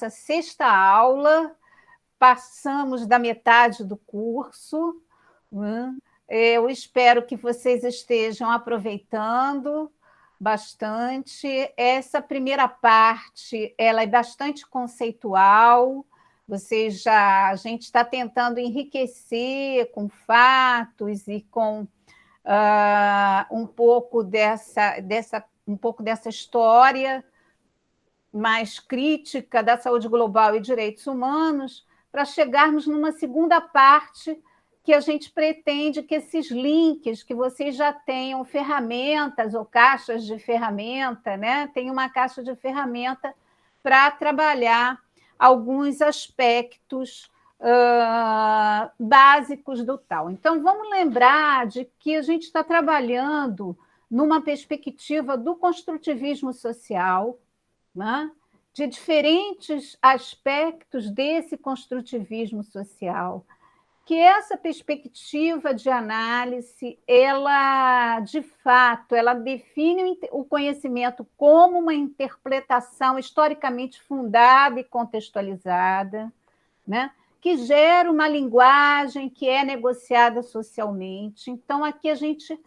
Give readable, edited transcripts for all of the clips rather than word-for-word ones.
sexta aula, passamos da metade do curso, né? Eu espero que vocês estejam aproveitando bastante. Essa primeira parte, ela é bastante conceitual, a gente está tentando enriquecer com fatos e com um pouco dessa história mais crítica da saúde global e direitos humanos, para chegarmos numa segunda parte que a gente pretende que esses links, que vocês já tenham ferramentas ou caixas de ferramenta, né? Tem uma caixa de ferramenta para trabalhar alguns aspectos básicos do tal. Então, vamos lembrar de que a gente está trabalhando numa perspectiva do construtivismo social, né? De diferentes aspectos desse construtivismo social, que essa perspectiva de análise, ela, de fato, ela define o conhecimento como uma interpretação historicamente fundada e contextualizada, né? Que gera uma linguagem que é negociada socialmente. Então, aqui a gente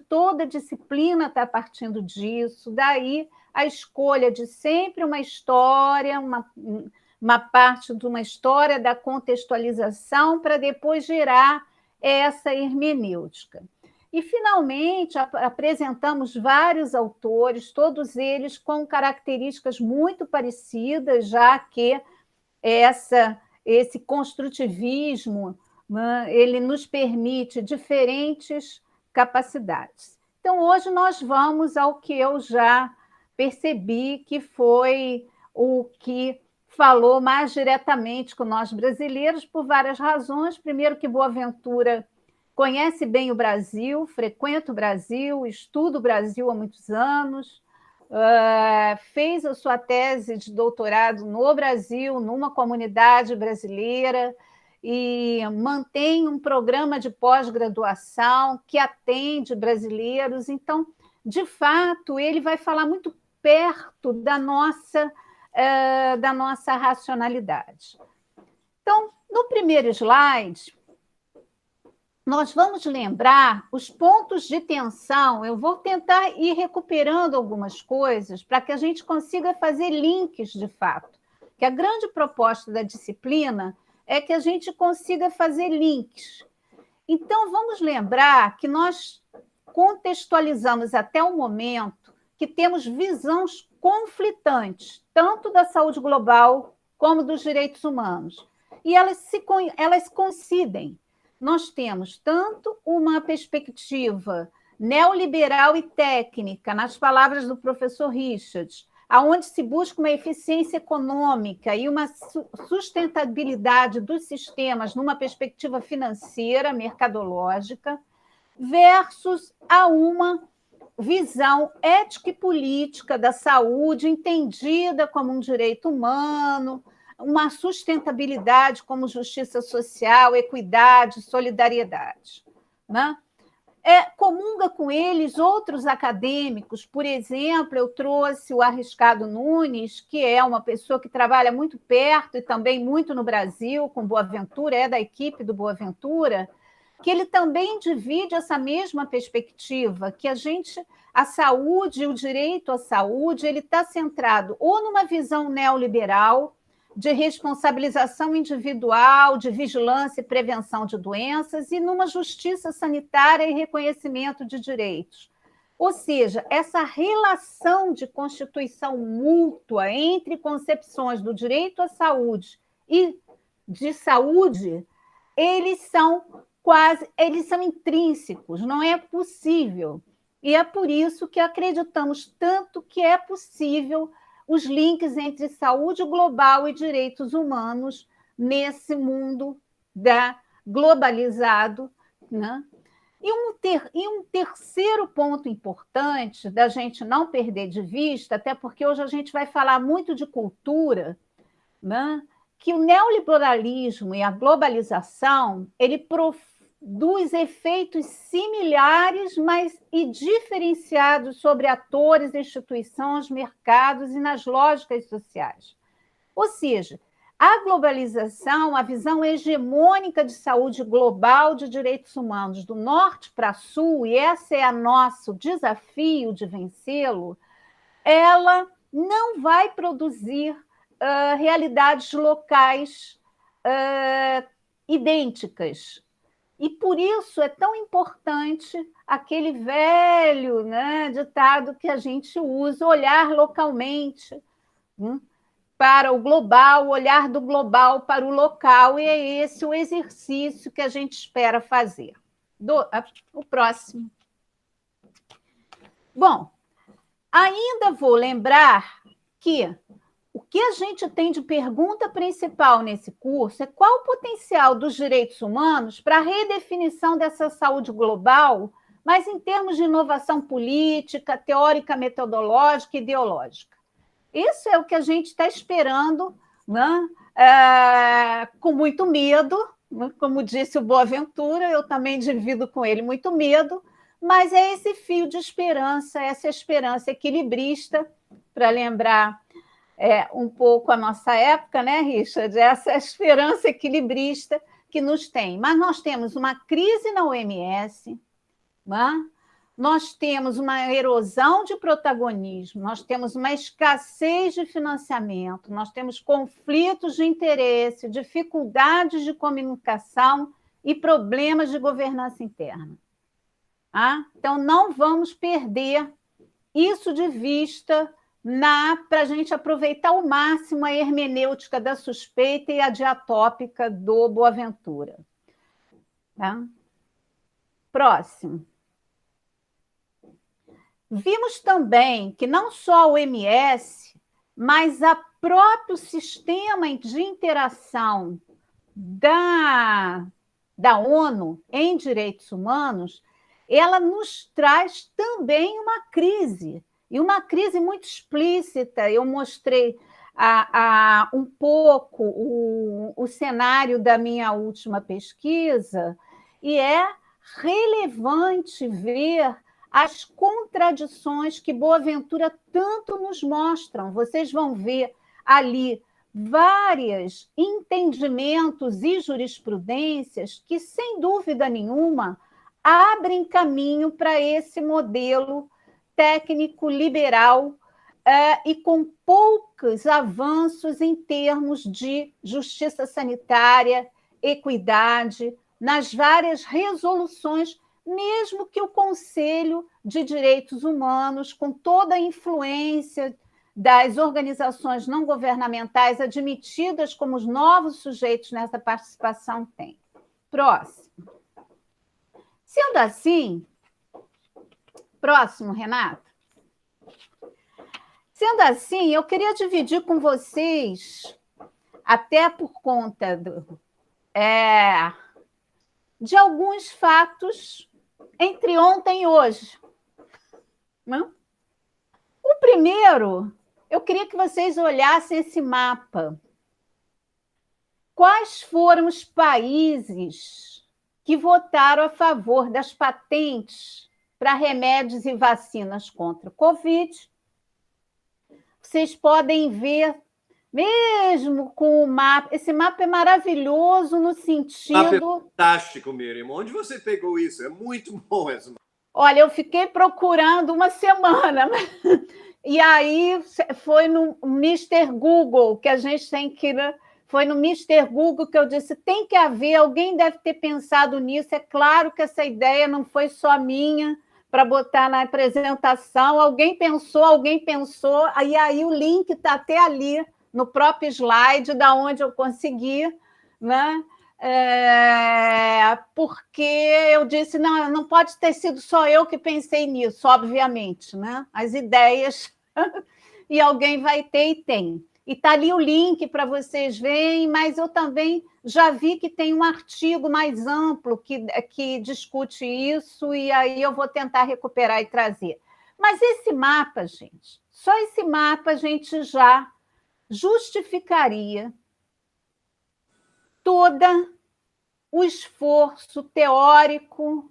toda a disciplina está partindo disso, daí a escolha de sempre uma história, uma parte de uma história da contextualização para depois gerar essa hermenêutica. E, finalmente, apresentamos vários autores, todos eles com características muito parecidas, já que esse construtivismo, né, ele nos permite diferentes capacidades. Então, hoje nós vamos ao que eu já percebi que foi o que falou mais diretamente com nós brasileiros, por várias razões. Primeiro, que Boaventura conhece bem o Brasil, frequenta o Brasil, estuda o Brasil há muitos anos, fez a sua tese de doutorado no Brasil, numa comunidade brasileira, e mantém um programa de pós-graduação que atende brasileiros. Então, de fato, ele vai falar muito perto da nossa racionalidade. Então, no primeiro slide, nós vamos lembrar os pontos de tensão. Eu vou tentar ir recuperando algumas coisas para que a gente consiga fazer links de fato. Que a grande proposta da disciplina é que a gente consiga fazer links. Então, vamos lembrar que nós contextualizamos até o momento que temos visões conflitantes, tanto da saúde global como dos direitos humanos. E elas coincidem. Nós temos tanto uma perspectiva neoliberal e técnica, nas palavras do professor Richards, aonde se busca uma eficiência econômica e uma sustentabilidade dos sistemas numa perspectiva financeira, mercadológica, versus a uma visão ética e política da saúde, entendida como um direito humano, uma sustentabilidade como justiça social, equidade, solidariedade, né? Comunga com eles outros acadêmicos. Por exemplo, eu trouxe o Arriscado Nunes, que é uma pessoa que trabalha muito perto e também muito no Brasil com Boaventura, é da equipe do Boaventura, que ele também divide essa mesma perspectiva, que a saúde, o direito à saúde, ele está centrado ou numa visão neoliberal de responsabilização individual, de vigilância e prevenção de doenças, e numa justiça sanitária e reconhecimento de direitos. Ou seja, essa relação de constituição mútua entre concepções do direito à saúde e de saúde, eles são intrínsecos, não é possível. E é por isso que acreditamos tanto que é possível os links entre saúde global e direitos humanos nesse mundo globalizado, né? E um terceiro ponto importante da gente não perder de vista, até porque hoje a gente vai falar muito de cultura, né? Que o neoliberalismo e a globalização, ele produz efeitos similares, mas e diferenciados sobre atores, instituições, mercados e nas lógicas sociais. Ou seja, a globalização, a visão hegemônica de saúde global de direitos humanos, do norte para sul, e esse é o nosso desafio de vencê-lo, ela não vai produzir realidades locais idênticas. E por isso é tão importante aquele velho, né, ditado que a gente usa, olhar localmente, para o global, olhar do global para o local, e é esse o exercício que a gente espera fazer. O próximo. Bom, ainda vou lembrar que o que a gente tem de pergunta principal nesse curso é qual o potencial dos direitos humanos para a redefinição dessa saúde global, mas em termos de inovação política, teórica, metodológica e ideológica. Isso é o que a gente está esperando, né? Com muito medo, né? Como disse o Boaventura, eu também divido com ele muito medo, mas é esse fio de esperança, essa esperança equilibrista, para lembrar um pouco a nossa época, né, Richard? Essa esperança equilibrista que nos tem. Mas nós temos uma crise na OMS, né? Nós temos uma erosão de protagonismo, nós temos uma escassez de financiamento, nós temos conflitos de interesse, dificuldades de comunicação e problemas de governança interna. Então, não vamos perder isso de vista para a gente aproveitar ao máximo a hermenêutica da suspeita e a diatópica do Boaventura. Tá? Próximo. Vimos também que não só a OMS, mas o próprio sistema de interação da ONU em direitos humanos, ela nos traz também uma crise, e uma crise muito explícita. Eu mostrei um pouco o cenário da minha última pesquisa, e é relevante ver as contradições que Boaventura tanto nos mostram. Vocês vão ver ali vários entendimentos e jurisprudências que, sem dúvida nenhuma, abrem caminho para esse modelo técnico liberal e com poucos avanços em termos de justiça sanitária, equidade, nas várias resoluções, mesmo que o Conselho de Direitos Humanos, com toda a influência das organizações não governamentais admitidas como os novos sujeitos nessa participação, tem. Próximo. Sendo assim, próximo, Renato. Sendo assim, eu queria dividir com vocês, até por conta de alguns fatos entre ontem e hoje. Não? O primeiro, eu queria que vocês olhassem esse mapa. Quais foram os países que votaram a favor das patentes para remédios e vacinas contra o Covid? Vocês podem ver, mesmo com o mapa, esse mapa é maravilhoso no sentido... Mapa é fantástico, Miriam. Onde você pegou isso? É muito bom esse mapa. Olha, eu fiquei procurando uma semana, e aí foi no Mr. Google, que a gente tem que... Foi no Mr. Google que eu disse, tem que haver, alguém deve ter pensado nisso. É claro que essa ideia não foi só minha, para botar na apresentação, alguém pensou, e aí o link está até ali, no próprio slide, da onde eu consegui, né? Porque eu disse, não pode ter sido só eu que pensei nisso, obviamente, né? As ideias, e alguém vai ter e tem. E está ali o link para vocês verem, mas eu também já vi que tem um artigo mais amplo que discute isso, e aí eu vou tentar recuperar e trazer. Mas esse mapa, gente, só esse mapa a gente já justificaria todo o esforço teórico,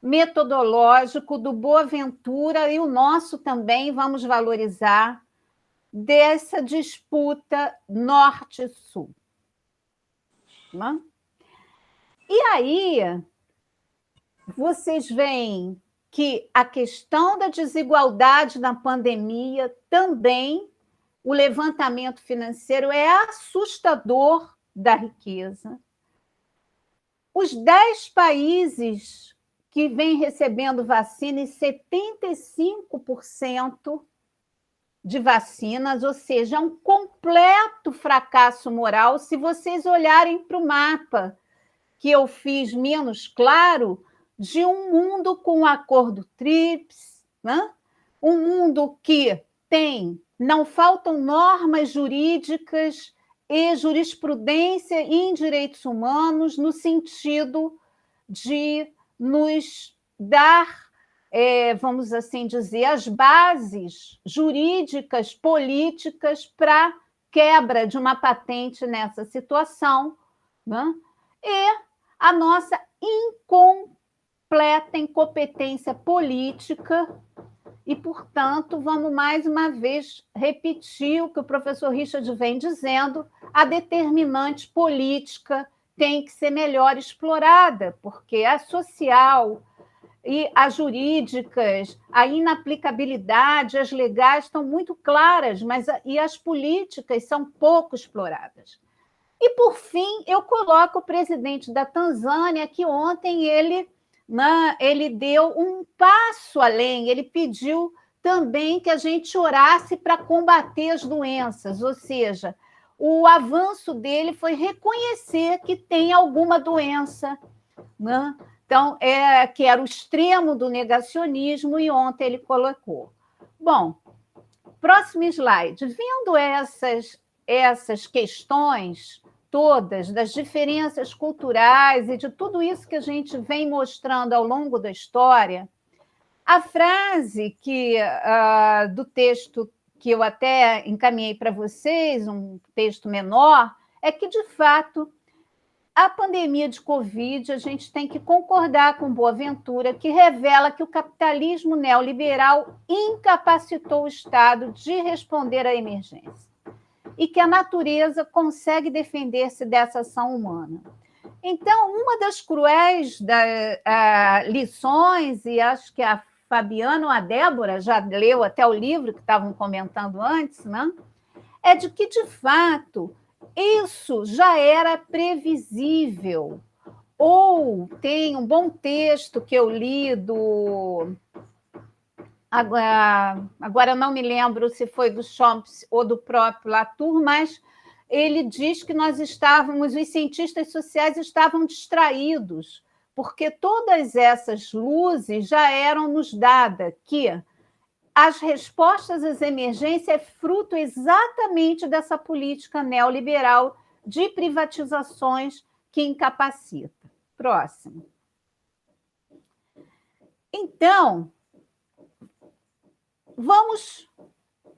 metodológico do Boaventura, e o nosso também, vamos valorizar, dessa disputa norte-sul. Né? E aí, vocês veem que a questão da desigualdade na pandemia também, o levantamento financeiro é assustador da riqueza. Os 10 países que vêm recebendo vacina, e 75% de vacinas, ou seja, um completo fracasso moral. Se vocês olharem para o mapa que eu fiz menos claro, de um mundo com o acordo TRIPS, né? Um mundo que não faltam normas jurídicas e jurisprudência em direitos humanos no sentido de nos dar, vamos assim dizer, as bases jurídicas, políticas para quebra de uma patente nessa situação, né? E a nossa incompleta incompetência política e, portanto, vamos mais uma vez repetir o que o professor Richard vem dizendo, a determinante política tem que ser melhor explorada, porque a social e as jurídicas, a inaplicabilidade, as legais estão muito claras, mas e as políticas são pouco exploradas. E, por fim, eu coloco o presidente da Tanzânia, que ontem ele deu um passo além, ele pediu também que a gente orasse para combater as doenças, ou seja, o avanço dele foi reconhecer que tem alguma doença, né? Então, que era o extremo do negacionismo, e ontem ele colocou. Bom, próximo slide. Vendo essas questões todas, das diferenças culturais e de tudo isso que a gente vem mostrando ao longo da história, a frase do texto que eu até encaminhei para vocês, um texto menor, é que, de fato, a pandemia de Covid, a gente tem que concordar com Boaventura, que revela que o capitalismo neoliberal incapacitou o Estado de responder à emergência e que a natureza consegue defender-se dessa ação humana. Então, uma das cruéis lições, e acho que a Fabiana ou a Débora já leu até o livro que estavam comentando antes, né? É de que, de fato, isso já era previsível. Ou tem um bom texto que eu li agora não me lembro se foi do Chomsky ou do próprio Latour, mas ele diz que os cientistas sociais estavam distraídos, porque todas essas luzes já eram nos dadas, que as respostas às emergências é fruto exatamente dessa política neoliberal de privatizações que incapacita. Próximo. Então,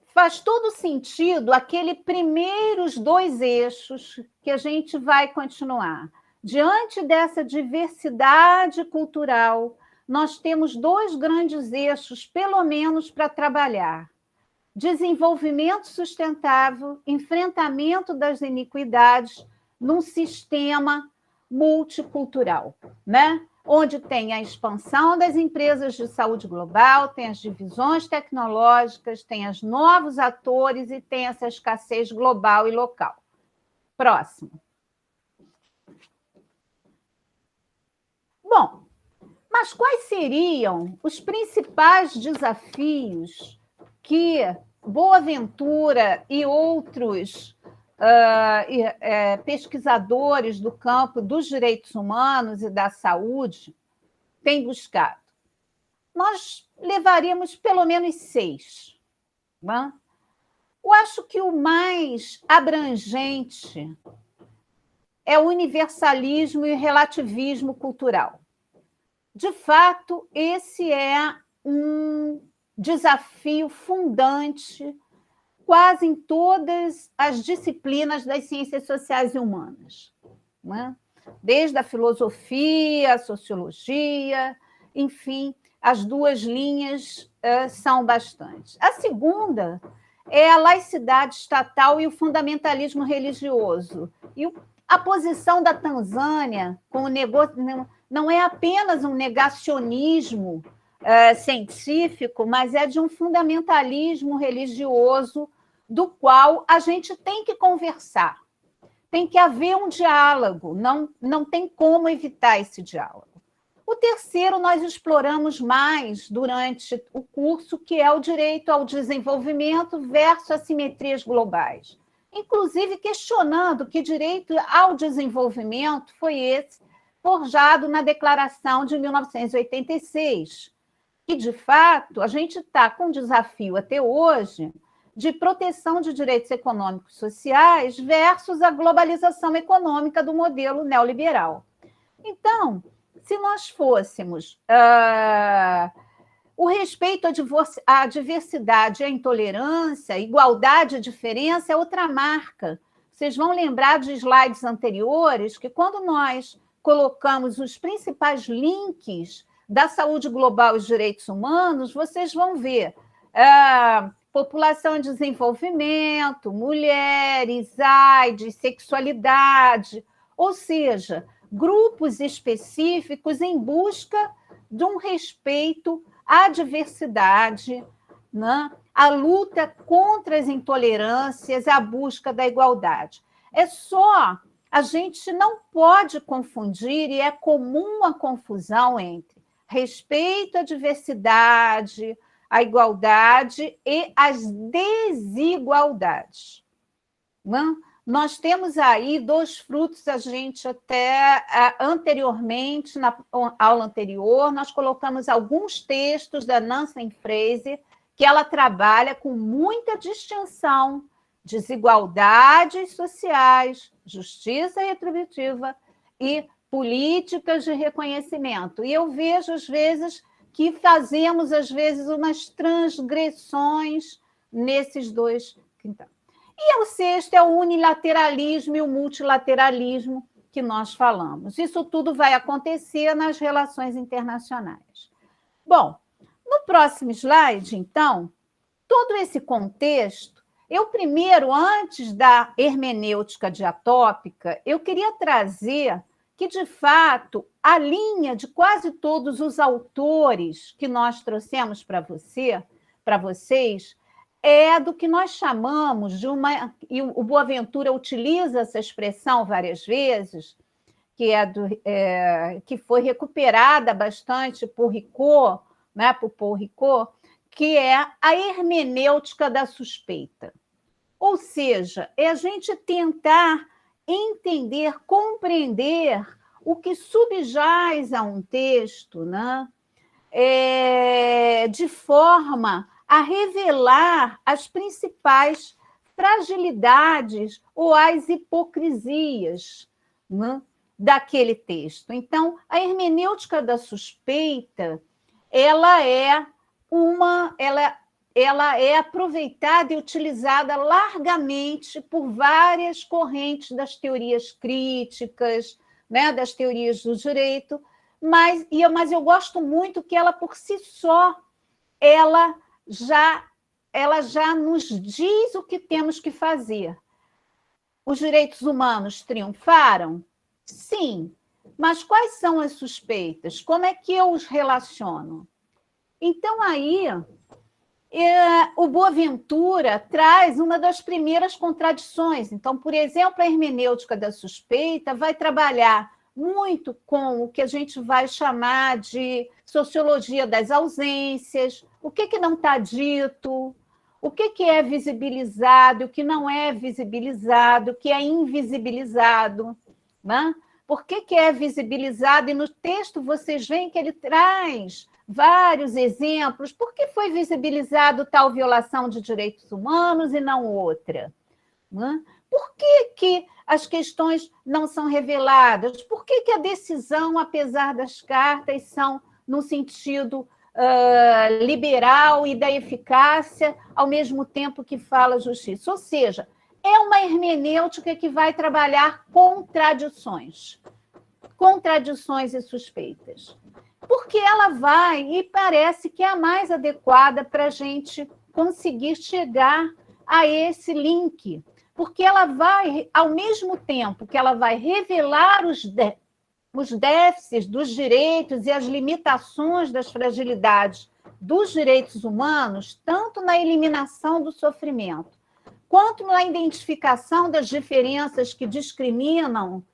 faz todo sentido aqueles primeiros 2 eixos que a gente vai continuar. Diante dessa diversidade cultural, nós temos 2 grandes eixos, pelo menos, para trabalhar: desenvolvimento sustentável, enfrentamento das iniquidades num sistema multicultural, né? Onde tem a expansão das empresas de saúde global, tem as divisões tecnológicas, tem os novos atores e tem essa escassez global e local. Próximo. Bom, mas quais seriam os principais desafios que Boaventura e outros pesquisadores do campo dos direitos humanos e da saúde têm buscado? Nós levaríamos pelo menos 6. Né? Eu acho que o mais abrangente é o universalismo e o relativismo cultural. De fato, esse é um desafio fundante quase em todas as disciplinas das ciências sociais e humanas, né? Desde a filosofia, a sociologia, enfim, as 2 linhas são bastante. A segunda é a laicidade estatal e o fundamentalismo religioso. E a posição da Tanzânia com o negócio não é apenas um negacionismo científico, mas é de um fundamentalismo religioso do qual a gente tem que conversar. Tem que haver um diálogo, não tem como evitar esse diálogo. O terceiro nós exploramos mais durante o curso, que é o direito ao desenvolvimento versus assimetrias globais. Inclusive questionando que direito ao desenvolvimento foi esse forjado na Declaração de 1986, que, de fato, a gente está com um desafio até hoje de proteção de direitos econômicos e sociais versus a globalização econômica do modelo neoliberal. Então, se nós fôssemos o respeito à diversidade e à intolerância, igualdade e diferença é outra marca. Vocês vão lembrar de slides anteriores que, quando nós colocamos os principais links da saúde global e os direitos humanos, vocês vão ver população em desenvolvimento, mulheres, AIDS, sexualidade, ou seja, grupos específicos em busca de um respeito à diversidade, né? A luta contra as intolerâncias, a busca da igualdade. A gente não pode confundir, e é comum a confusão entre respeito à diversidade, a igualdade e as desigualdades. Não? Nós temos aí dois frutos, a gente até anteriormente, na aula anterior, nós colocamos alguns textos da Nancy Fraser, que ela trabalha com muita distinção, desigualdades sociais, justiça retributiva e políticas de reconhecimento. E eu vejo, às vezes, que fazemos, às vezes, umas transgressões nesses dois quintais. E o sexto é o unilateralismo e o multilateralismo que nós falamos. Isso tudo vai acontecer nas relações internacionais. Bom, no próximo slide, então, todo esse contexto, eu primeiro, antes da hermenêutica diatópica, eu queria trazer que, de fato, a linha de quase todos os autores que nós trouxemos para vocês, é do que nós chamamos de uma... E o Boaventura utiliza essa expressão várias vezes, que foi recuperada bastante por Ricoeur, né, por Paul Ricoeur, que é a hermenêutica da suspeita. Ou seja, é a gente tentar entender, compreender o que subjaz a um texto, né, de forma a revelar as principais fragilidades ou as hipocrisias, né, daquele texto. Então, a hermenêutica da suspeita, ela é aproveitada e utilizada largamente por várias correntes das teorias críticas, né, das teorias do direito, mas eu gosto muito que ela, por si só, ela já nos diz o que temos que fazer. Os direitos humanos triunfaram? Sim. Mas quais são as suspeitas? Como é que eu os relaciono? Então, aí, o Boaventura traz uma das primeiras contradições. Então, por exemplo, a hermenêutica da suspeita vai trabalhar muito com o que a gente vai chamar de sociologia das ausências, o que não está dito, o que é visibilizado, o que não é visibilizado, o que é invisibilizado, né? Por que é visibilizado? E no texto vocês veem que ele traz vários exemplos. Por que foi visibilizado tal violação de direitos humanos e não outra? Né? Por que as questões não são reveladas? Por que a decisão, apesar das cartas, são no sentido liberal e da eficácia, ao mesmo tempo que fala justiça? Ou seja, é uma hermenêutica que vai trabalhar contradições e suspeitas. Porque ela vai, e parece que é a mais adequada para a gente conseguir chegar a esse link, porque ela vai, ao mesmo tempo que ela vai revelar os déficits dos direitos e as limitações das fragilidades dos direitos humanos, tanto na eliminação do sofrimento, quanto na identificação das diferenças que discriminam,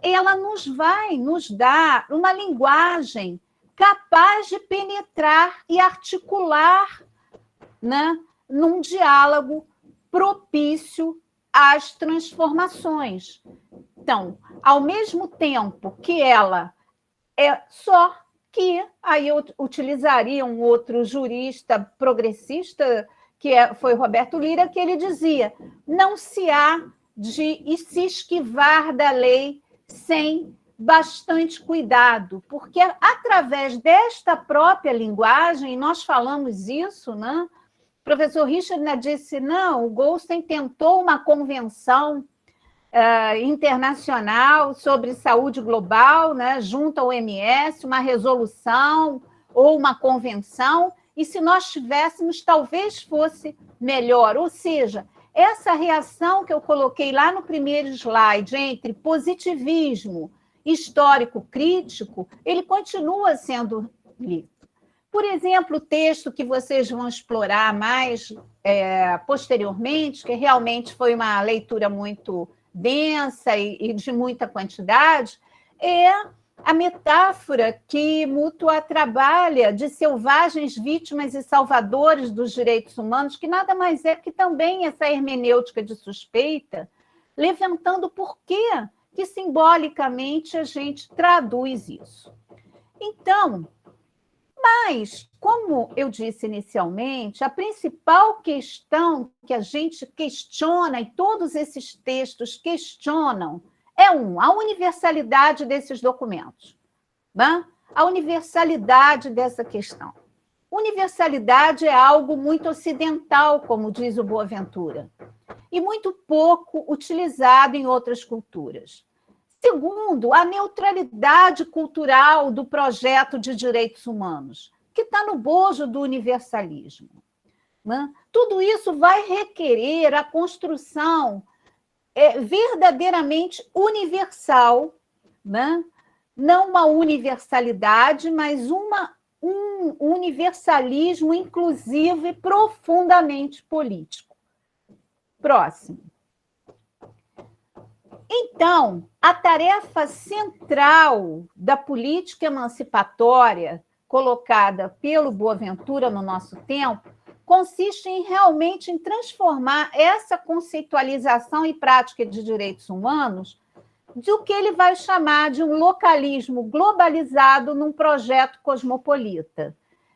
ela vai nos dar uma linguagem capaz de penetrar e articular, né, num diálogo propício às transformações. Então, ao mesmo tempo que ela é só que, aí eu utilizaria um outro jurista progressista, que foi Roberto Lira, que ele dizia: não se há de se esquivar da lei sem bastante cuidado, porque através desta própria linguagem, nós falamos isso, né? O professor Richard disse, não, o Goldstein tentou uma convenção internacional sobre saúde global, né, junto ao OMS, uma resolução ou uma convenção, e se nós tivéssemos, talvez fosse melhor. Ou seja, essa reação que eu coloquei lá no primeiro slide entre positivismo histórico-crítico, ele continua sendo lido. Por exemplo, o texto que vocês vão explorar mais posteriormente, que realmente foi uma leitura muito densa e de muita quantidade, é a metáfora que Mútua trabalha de selvagens vítimas e salvadores dos direitos humanos, que nada mais é que também essa hermenêutica de suspeita, levantando por que simbolicamente a gente traduz isso. Então, mas, como eu disse inicialmente, a principal questão que a gente questiona, e todos esses textos questionam, é a universalidade desses documentos, né? A universalidade dessa questão. Universalidade é algo muito ocidental, como diz o Boaventura, e muito pouco utilizado em outras culturas. Segundo, a neutralidade cultural do projeto de direitos humanos, que está no bojo do universalismo, né? Tudo isso vai requerer a construção verdadeiramente universal, né? Não uma universalidade, mas um universalismo inclusivo e profundamente político. Próximo. Então, a tarefa central da política emancipatória colocada pelo Boaventura no nosso tempo consiste realmente em transformar essa conceitualização e prática de direitos humanos do que ele vai chamar de um localismo globalizado num projeto cosmopolita.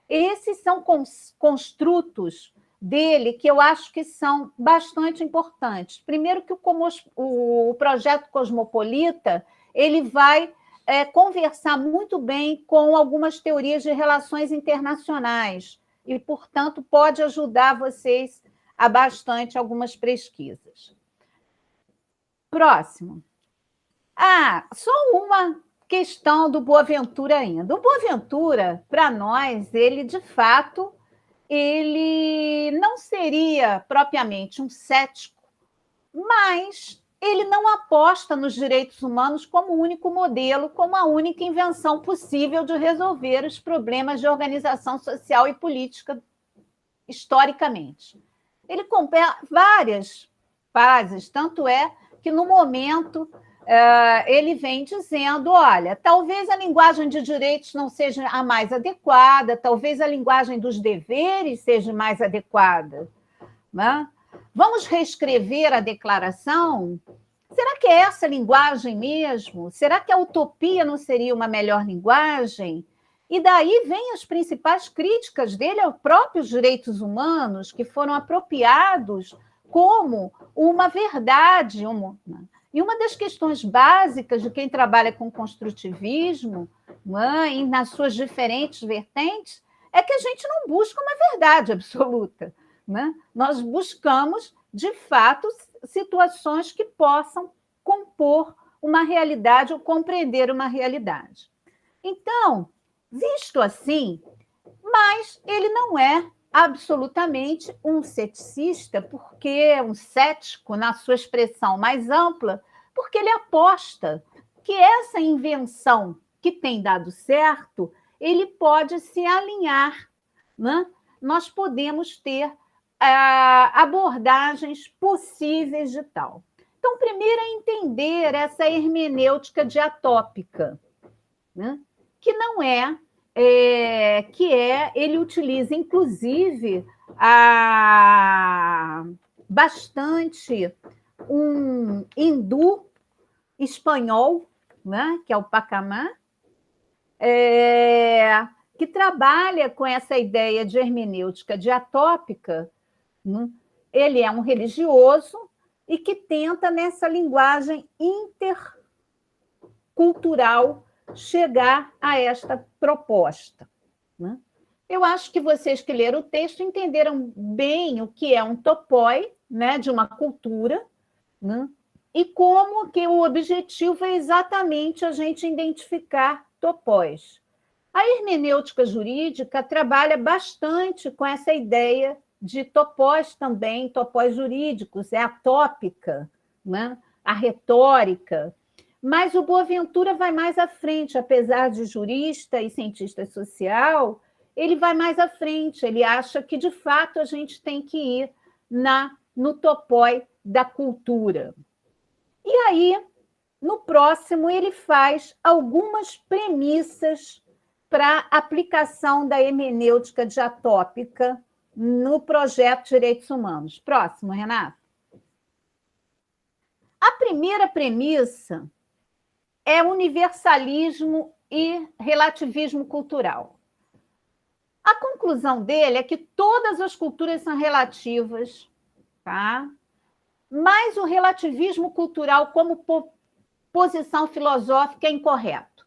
Esses são construtos dele que eu acho que são bastante importantes. Primeiro que o projeto cosmopolita ele vai conversar muito bem com algumas teorias de relações internacionais e, portanto, pode ajudar vocês a bastante algumas pesquisas. Próximo. Só uma questão do Boaventura ainda. O Boaventura, para nós, ele, de fato, ele não seria propriamente um cético, mas ele não aposta nos direitos humanos como único modelo, como a única invenção possível de resolver os problemas de organização social e política historicamente. Ele compara várias fases, tanto é que, no momento, ele vem dizendo, olha, talvez a linguagem de direitos não seja a mais adequada, talvez a linguagem dos deveres seja mais adequada, né? Vamos reescrever a declaração? Será que é essa linguagem mesmo? Será que a utopia não seria uma melhor linguagem? E daí vêm as principais críticas dele aos próprios direitos humanos, que foram apropriados como uma verdade. E uma das questões básicas de quem trabalha com construtivismo, né, nas suas diferentes vertentes, é que a gente não busca uma verdade absoluta, né? Nós buscamos, de fato, situações que possam compor uma realidade ou compreender uma realidade. Então, visto assim, mas ele não é absolutamente um ceticista, porque um cético, na sua expressão mais ampla, porque ele aposta que essa invenção que tem dado certo, ele pode se alinhar, né? Nós podemos ter abordagens possíveis de tal. Então, primeiro é entender essa hermenêutica diatópica, né? Que não ele utiliza, inclusive, bastante um hindu espanhol, né? Que é o Pacamã, que trabalha com essa ideia de hermenêutica diatópica, né? Ele é um religioso e que tenta, nessa linguagem intercultural, chegar a esta proposta, né? Eu acho que vocês que leram o texto entenderam bem o que é um topoi, né, de uma cultura, né, e como que o objetivo é exatamente a gente identificar topóis. A hermenêutica jurídica trabalha bastante com essa ideia de topóis também, topóis jurídicos, é a tópica, né, a retórica. Mas o Boaventura vai mais à frente, apesar de jurista e cientista social, ele vai mais à frente, ele acha que, de fato, a gente tem que ir no topói da cultura. E aí, no próximo, ele faz algumas premissas para a aplicação da hermenêutica diatópica no projeto Direitos Humanos. Próximo, Renato. A primeira premissa é universalismo e relativismo cultural. A conclusão dele é que todas as culturas são relativas, tá? Mas o relativismo cultural como posição filosófica é incorreto.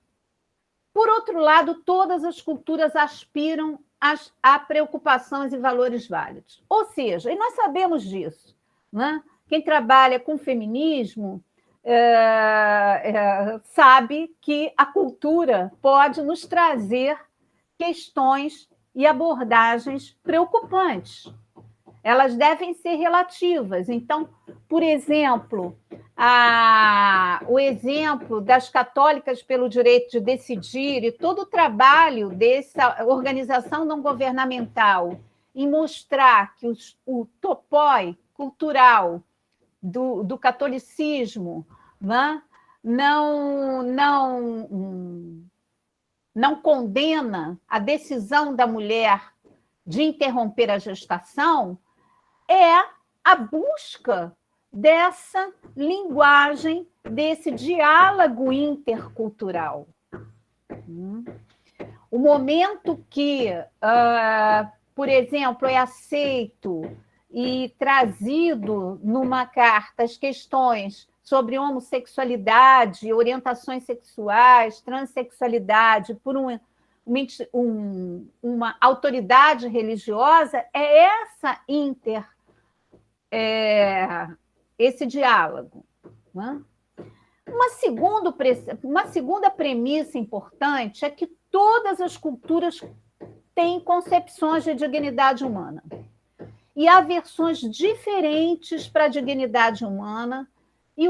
Por outro lado, todas as culturas aspiram a preocupações e valores válidos. Ou seja, e nós sabemos disso, né? Quem trabalha com feminismo sabe que a cultura pode nos trazer questões e abordagens preocupantes. Elas devem ser relativas. Então, por exemplo, o exemplo das católicas pelo direito de decidir e todo o trabalho dessa organização não governamental em mostrar que o topói cultural do catolicismo, né, não condena a decisão da mulher de interromper a gestação, é a busca dessa linguagem, desse diálogo intercultural. O momento que, por exemplo, é aceito e trazido numa carta as questões sobre homossexualidade, orientações sexuais, transexualidade, por uma autoridade religiosa, é esse diálogo, né? Uma segunda premissa importante é que todas as culturas têm concepções de dignidade humana. E há versões diferentes para a dignidade humana, e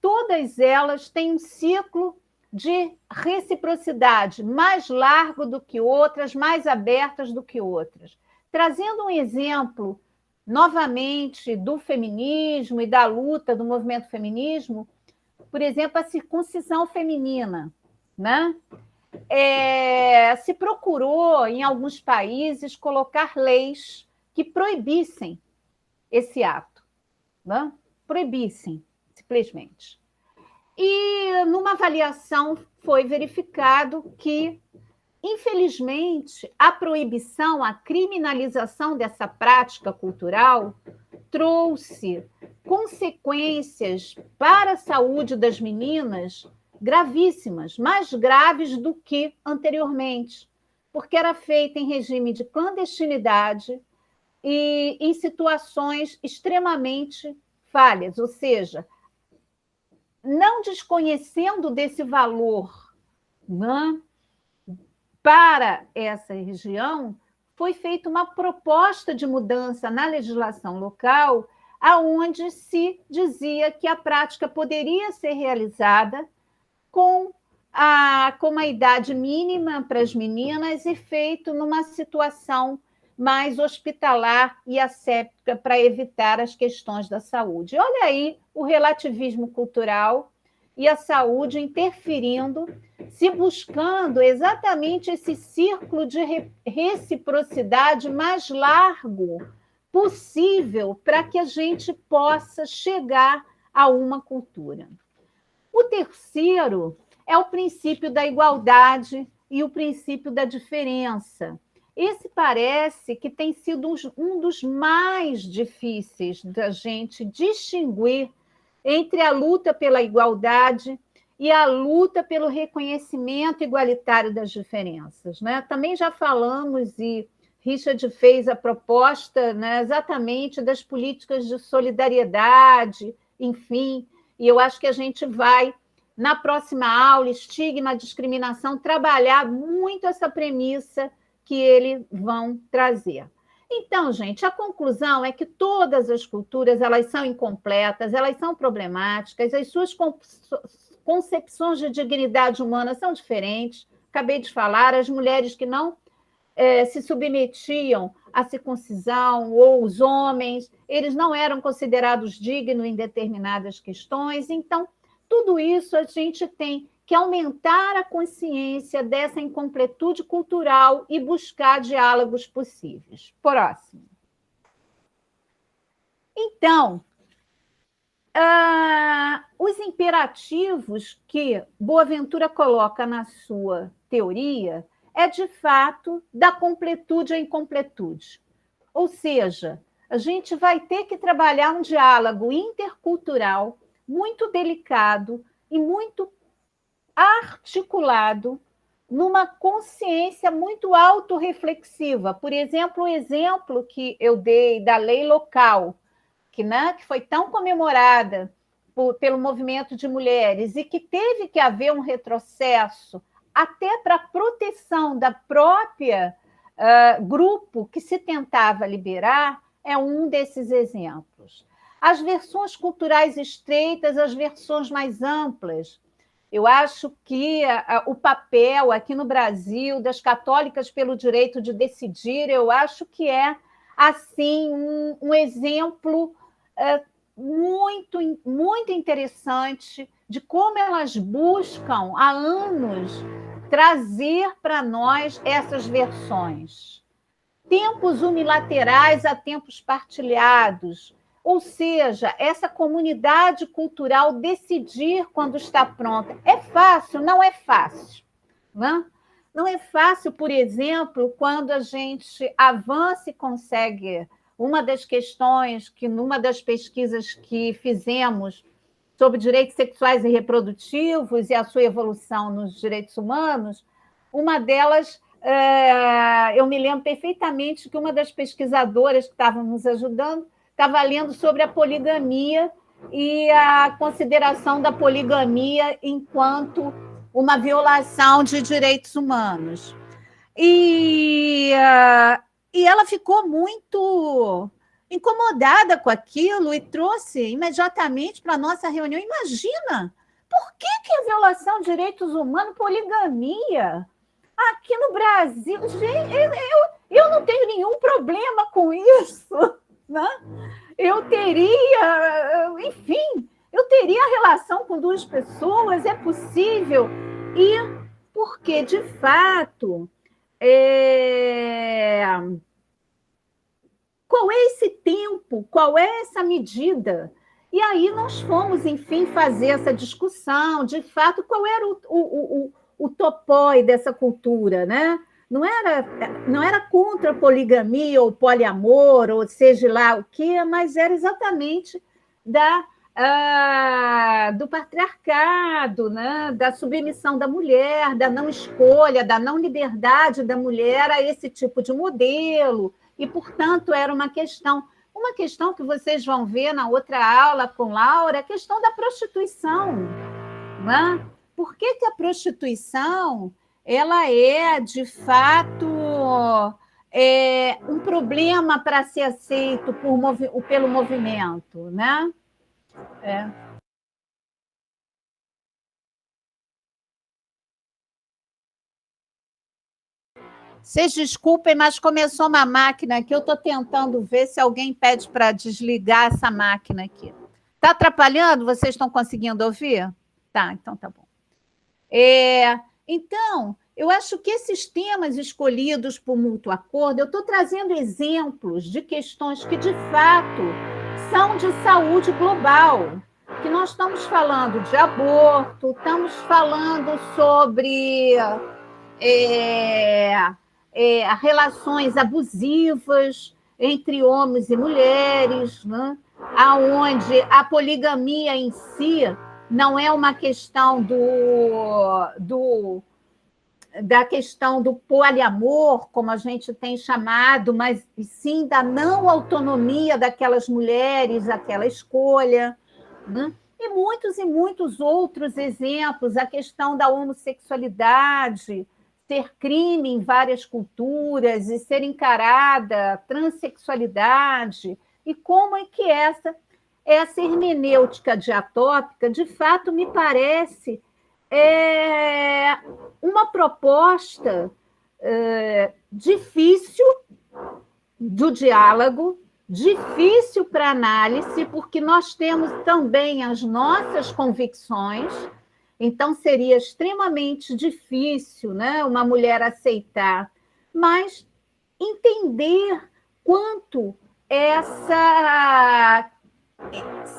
todas elas têm um ciclo de reciprocidade mais largo do que outras, mais abertas do que outras. Trazendo um exemplo, novamente, do feminismo e da luta do movimento feminismo, por exemplo, a circuncisão feminina, né? Se procurou, em alguns países, colocar leis que proibissem esse ato, né? Proibissem, simplesmente. E, numa avaliação, foi verificado que, infelizmente, a proibição, a criminalização dessa prática cultural trouxe consequências para a saúde das meninas gravíssimas, mais graves do que anteriormente, porque era feita em regime de clandestinidade e em situações extremamente falhas, ou seja, não desconhecendo desse valor, né, para essa região, foi feita uma proposta de mudança na legislação local, aonde se dizia que a prática poderia ser realizada com uma idade mínima para as meninas e feito numa situação mais hospitalar e asséptica para evitar as questões da saúde. Olha aí o relativismo cultural e a saúde interferindo, se buscando exatamente esse círculo de reciprocidade mais largo possível para que a gente possa chegar a uma cultura. O terceiro é o princípio da igualdade e o princípio da diferença. Esse parece que tem sido um dos mais difíceis da gente distinguir entre a luta pela igualdade e a luta pelo reconhecimento igualitário das diferenças, né? Também já falamos, e Richard fez a proposta, né, exatamente das políticas de solidariedade, enfim, e eu acho que a gente vai, na próxima aula, estigma, discriminação, trabalhar muito essa premissa que eles vão trazer. Então, gente, a conclusão é que todas as culturas elas são incompletas, elas são problemáticas, as suas concepções de dignidade humana são diferentes. Acabei de falar, as mulheres que não se submetiam à circuncisão, ou os homens, eles não eram considerados dignos em determinadas questões. Então, tudo isso a gente tem que aumentar a consciência dessa incompletude cultural e buscar diálogos possíveis. Próximo. Então, os imperativos que Boaventura coloca na sua teoria é, de fato, da completude à incompletude. Ou seja, a gente vai ter que trabalhar um diálogo intercultural muito delicado e muito articulado numa consciência muito autorreflexiva. Por exemplo, o exemplo que eu dei da lei local, que foi tão comemorada pelo movimento de mulheres e que teve que haver um retrocesso até para a proteção da própria grupo que se tentava liberar, é um desses exemplos. As versões culturais estreitas, as versões mais amplas. Eu acho que o papel aqui no Brasil das católicas pelo direito de decidir, eu acho que é assim um exemplo muito, muito interessante de como elas buscam há anos trazer para nós essas versões. Tempos unilaterais a tempos partilhados, ou seja, essa comunidade cultural decidir quando está pronta. É fácil? Não é fácil. Não é fácil, por exemplo, quando a gente avança e consegue. Uma das questões que, numa das pesquisas que fizemos sobre direitos sexuais e reprodutivos e a sua evolução nos direitos humanos, uma delas, eu me lembro perfeitamente que uma das pesquisadoras que estavam nos ajudando estava lendo sobre a poligamia e a consideração da poligamia enquanto uma violação de direitos humanos. E ela ficou muito incomodada com aquilo e trouxe imediatamente para a nossa reunião. Imagina, por que a violação de direitos humanos, poligamia, aqui no Brasil? Gente, eu não tenho nenhum problema com isso, né? Eu teria relação com duas pessoas, é possível. E porque, de fato, qual é esse tempo? Qual é essa medida? E aí nós fomos, enfim, fazer essa discussão, de fato, qual era o topói dessa cultura, né? Não era contra a poligamia ou poliamor, ou seja lá o quê, mas era exatamente do patriarcado, né? Da submissão da mulher, da não escolha, da não liberdade da mulher a esse tipo de modelo. E, portanto, era uma questão que vocês vão ver na outra aula com Laura, a questão da prostituição. Né? Por que a prostituição ela é, de fato, um problema para ser aceito pelo movimento, né? Vocês desculpem, mas começou uma máquina aqui. Eu estou tentando ver se alguém pede para desligar essa máquina aqui. Está atrapalhando? Vocês estão conseguindo ouvir? Tá, então tá bom. Então, eu acho que esses temas escolhidos por mútuo acordo, eu estou trazendo exemplos de questões que, de fato, são de saúde global, que nós estamos falando de aborto, estamos falando sobre relações abusivas entre homens e mulheres, né? Onde a poligamia em si não é uma questão da questão do poliamor, como a gente tem chamado, mas sim da não autonomia daquelas mulheres, aquela escolha, né? E muitos outros exemplos, a questão da homossexualidade ser crime em várias culturas e ser encarada transexualidade, e como é que essa hermenêutica diatópica, de fato, me parece uma proposta difícil do diálogo, difícil para análise, porque nós temos também as nossas convicções, então seria extremamente difícil, né, uma mulher aceitar, mas entender quanto essa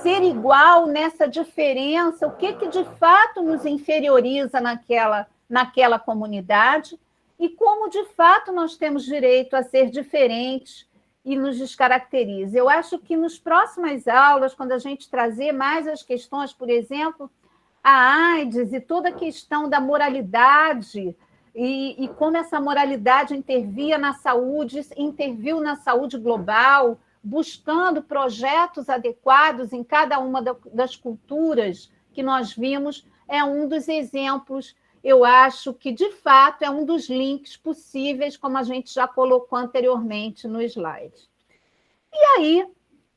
ser igual nessa diferença, o que de fato nos inferioriza naquela comunidade e como de fato nós temos direito a ser diferentes e nos descaracteriza. Eu acho que nas próximas aulas, quando a gente trazer mais as questões, por exemplo, a AIDS e toda a questão da moralidade e como essa moralidade interviu na saúde global, buscando projetos adequados em cada uma das culturas que nós vimos, é um dos exemplos, eu acho que, de fato, é um dos links possíveis, como a gente já colocou anteriormente no slide. E aí,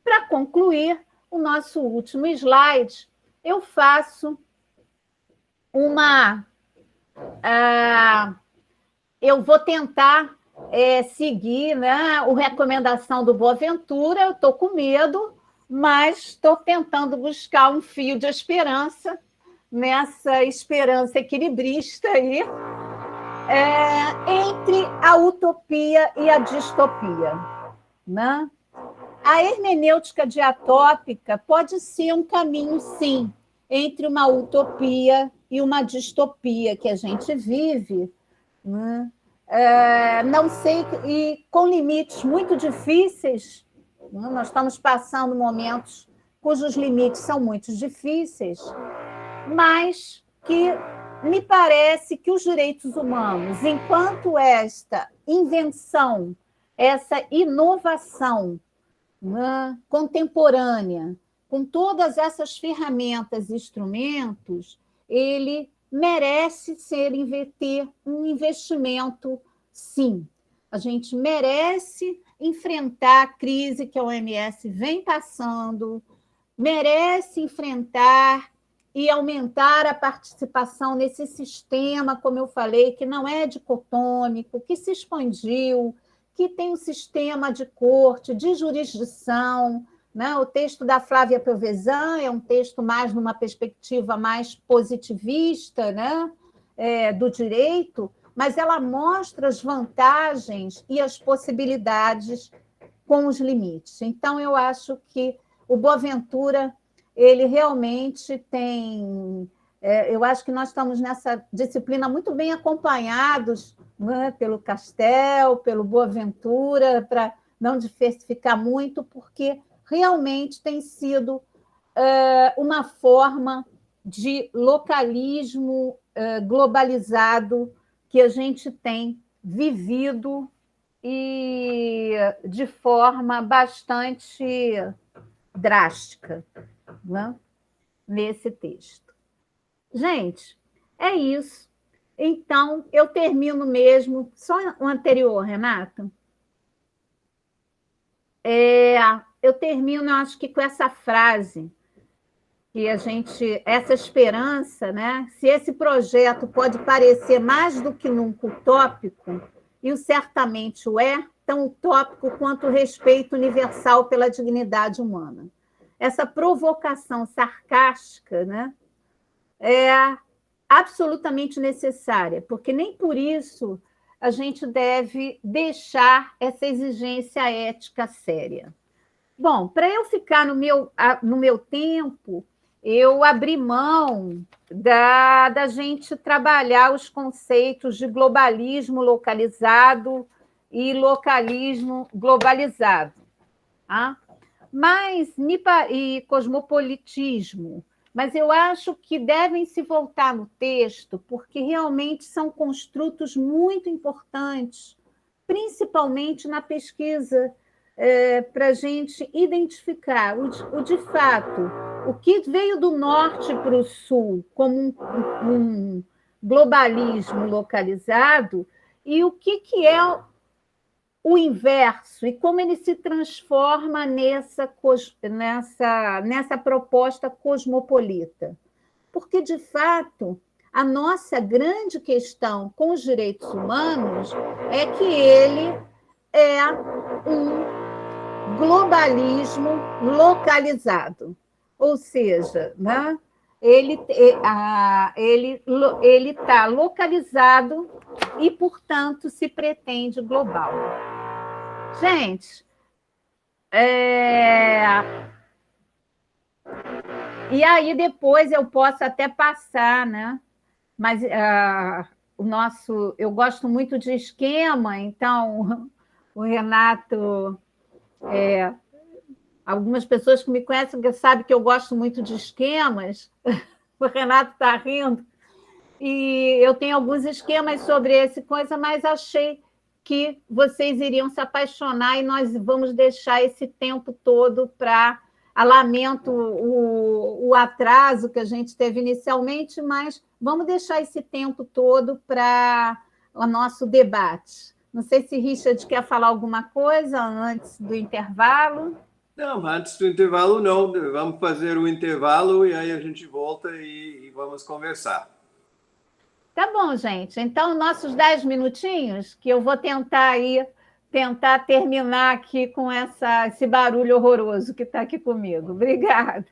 para concluir o nosso último slide, eu faço eu vou tentar seguir, né, a recomendação do Boaventura. Eu estou com medo, mas estou tentando buscar um fio de esperança nessa esperança equilibrista aí, entre a utopia e a distopia, né? A hermenêutica diatópica pode ser um caminho, sim, entre uma utopia e uma distopia que a gente vive, né? Não sei, e com limites muito difíceis, né? Nós estamos passando momentos cujos limites são muito difíceis, mas que me parece que os direitos humanos, enquanto esta invenção, essa inovação, né, contemporânea, com todas essas ferramentas e instrumentos, ele merece ter um investimento, sim. A gente merece enfrentar a crise que a OMS vem passando, merece enfrentar e aumentar a participação nesse sistema, como eu falei, que não é dicotômico, que se expandiu, que tem um sistema de corte, de jurisdição, né? O texto da Flávia Piovesan é um texto mais numa perspectiva mais positivista, né? Do direito, mas ela mostra as vantagens e as possibilidades com os limites. Então, eu acho que o Boaventura, ele realmente tem... eu acho que nós estamos nessa disciplina muito bem acompanhados, né, pelo Castel, pelo Boaventura, para não diversificar muito, porque realmente tem sido uma forma de localismo globalizado que a gente tem vivido e de forma bastante drástica, né, nesse texto. Gente, é isso. Então, eu termino mesmo. Só o anterior, Renata. eu termino, acho que com essa frase, que essa esperança, né? Se esse projeto pode parecer mais do que nunca utópico, e o certamente o é, tão utópico quanto o respeito universal pela dignidade humana. Essa provocação sarcástica, né? É absolutamente necessária, porque nem por isso a gente deve deixar essa exigência ética séria. Bom, para eu ficar no meu tempo, eu abri mão da gente trabalhar os conceitos de globalismo localizado e localismo globalizado. Tá? E cosmopolitismo. Mas eu acho que devem se voltar no texto, porque realmente são construtos muito importantes, principalmente na pesquisa, para a gente identificar de fato o que veio do norte para o sul como um globalismo localizado e o que é o inverso e como ele se transforma nessa proposta cosmopolita. Porque, de fato, a nossa grande questão com os direitos humanos é que ele é um globalismo localizado. Ou seja, né, ele está localizado e, portanto, se pretende global. Gente, e aí depois eu posso até passar, né? Mas eu gosto muito de esquema, então o Renato, algumas pessoas que me conhecem sabem que eu gosto muito de esquemas, o Renato está rindo, e eu tenho alguns esquemas sobre esse coisa, mas achei que vocês iriam se apaixonar e nós vamos deixar esse tempo todo para. Lamento o atraso que a gente teve inicialmente, mas vamos deixar esse tempo todo para o nosso debate. Não sei se Richard quer falar alguma coisa antes do intervalo. Não, antes do intervalo não. Vamos fazer o intervalo e aí a gente volta e vamos conversar. Tá bom, gente. Então, nossos 10 minutinhos, que eu vou tentar terminar aqui com esse barulho horroroso que está aqui comigo. Obrigada.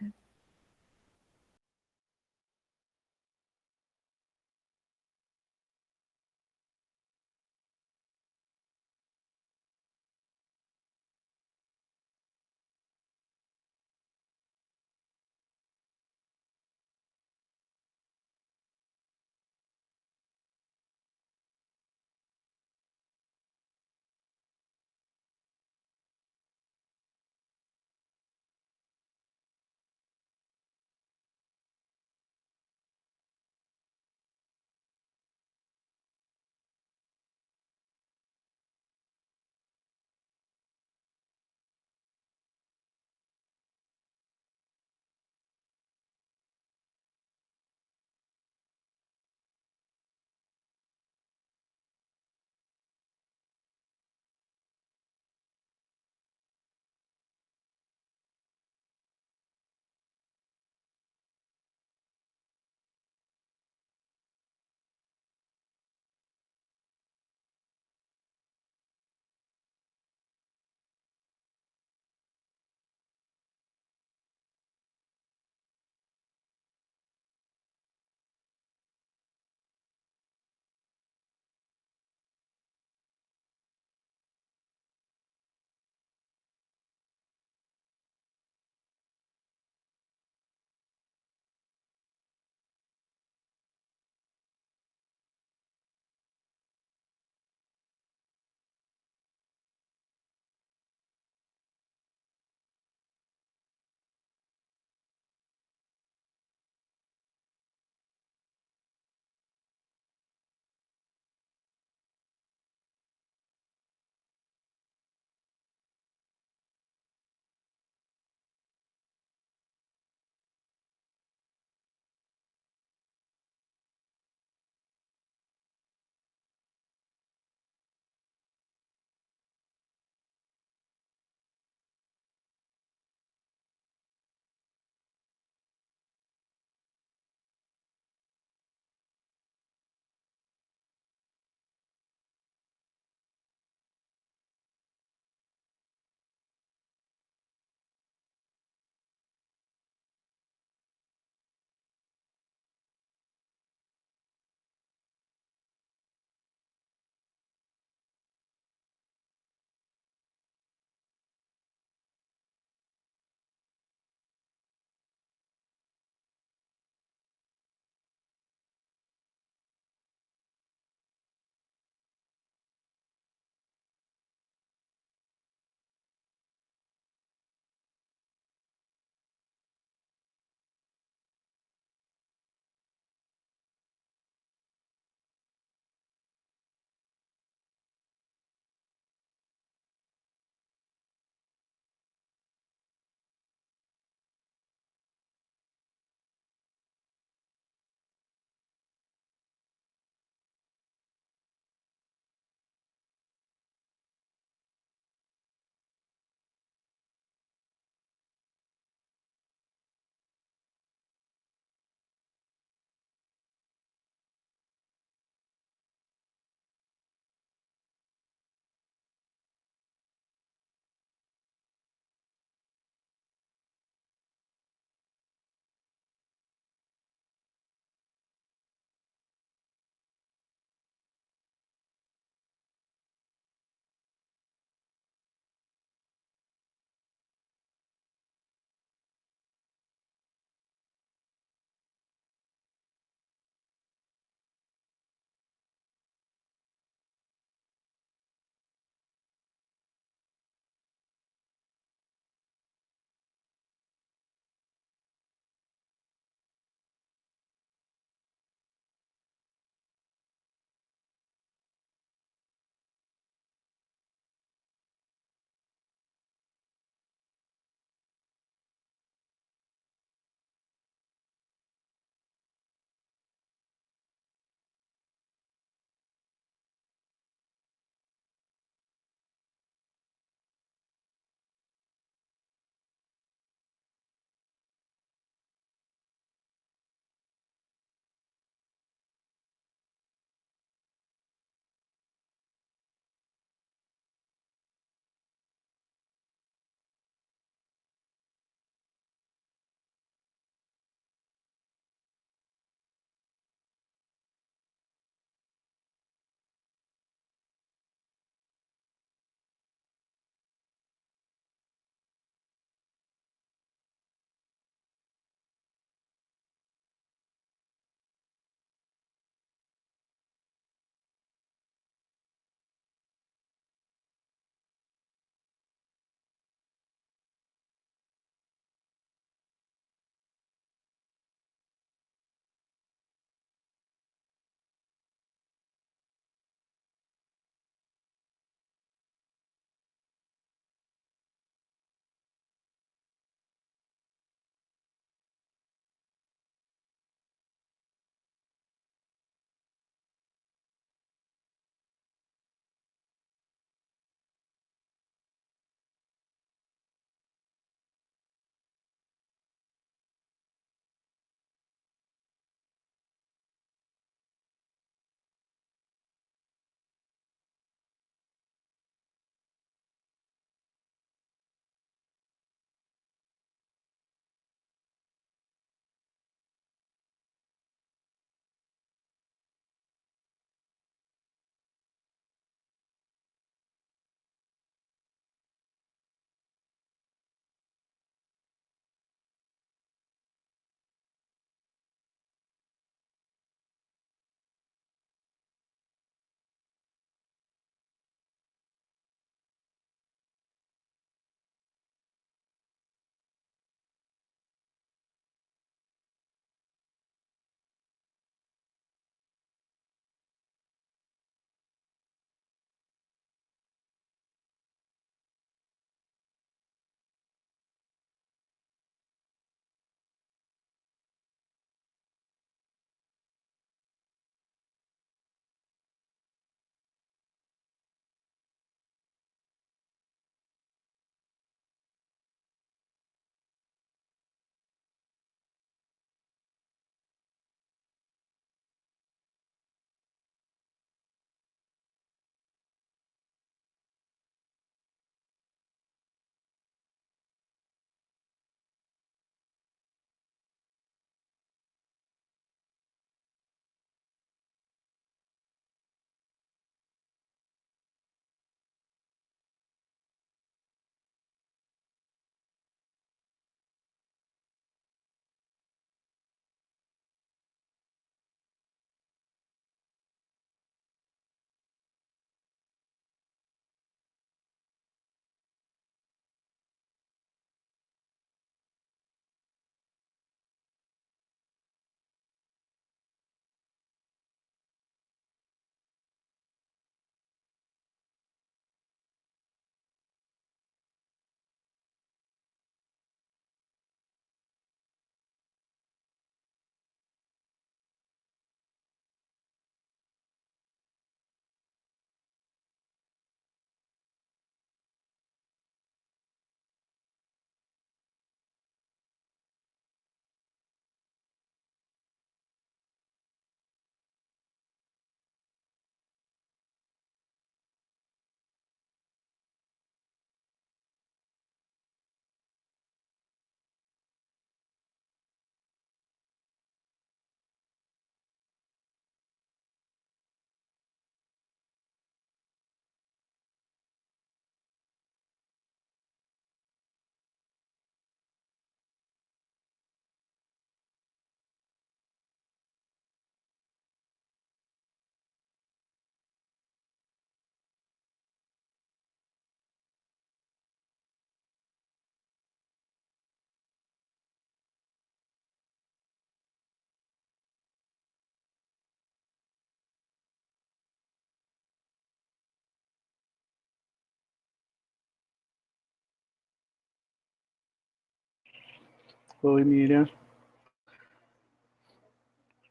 Oi, Miriam.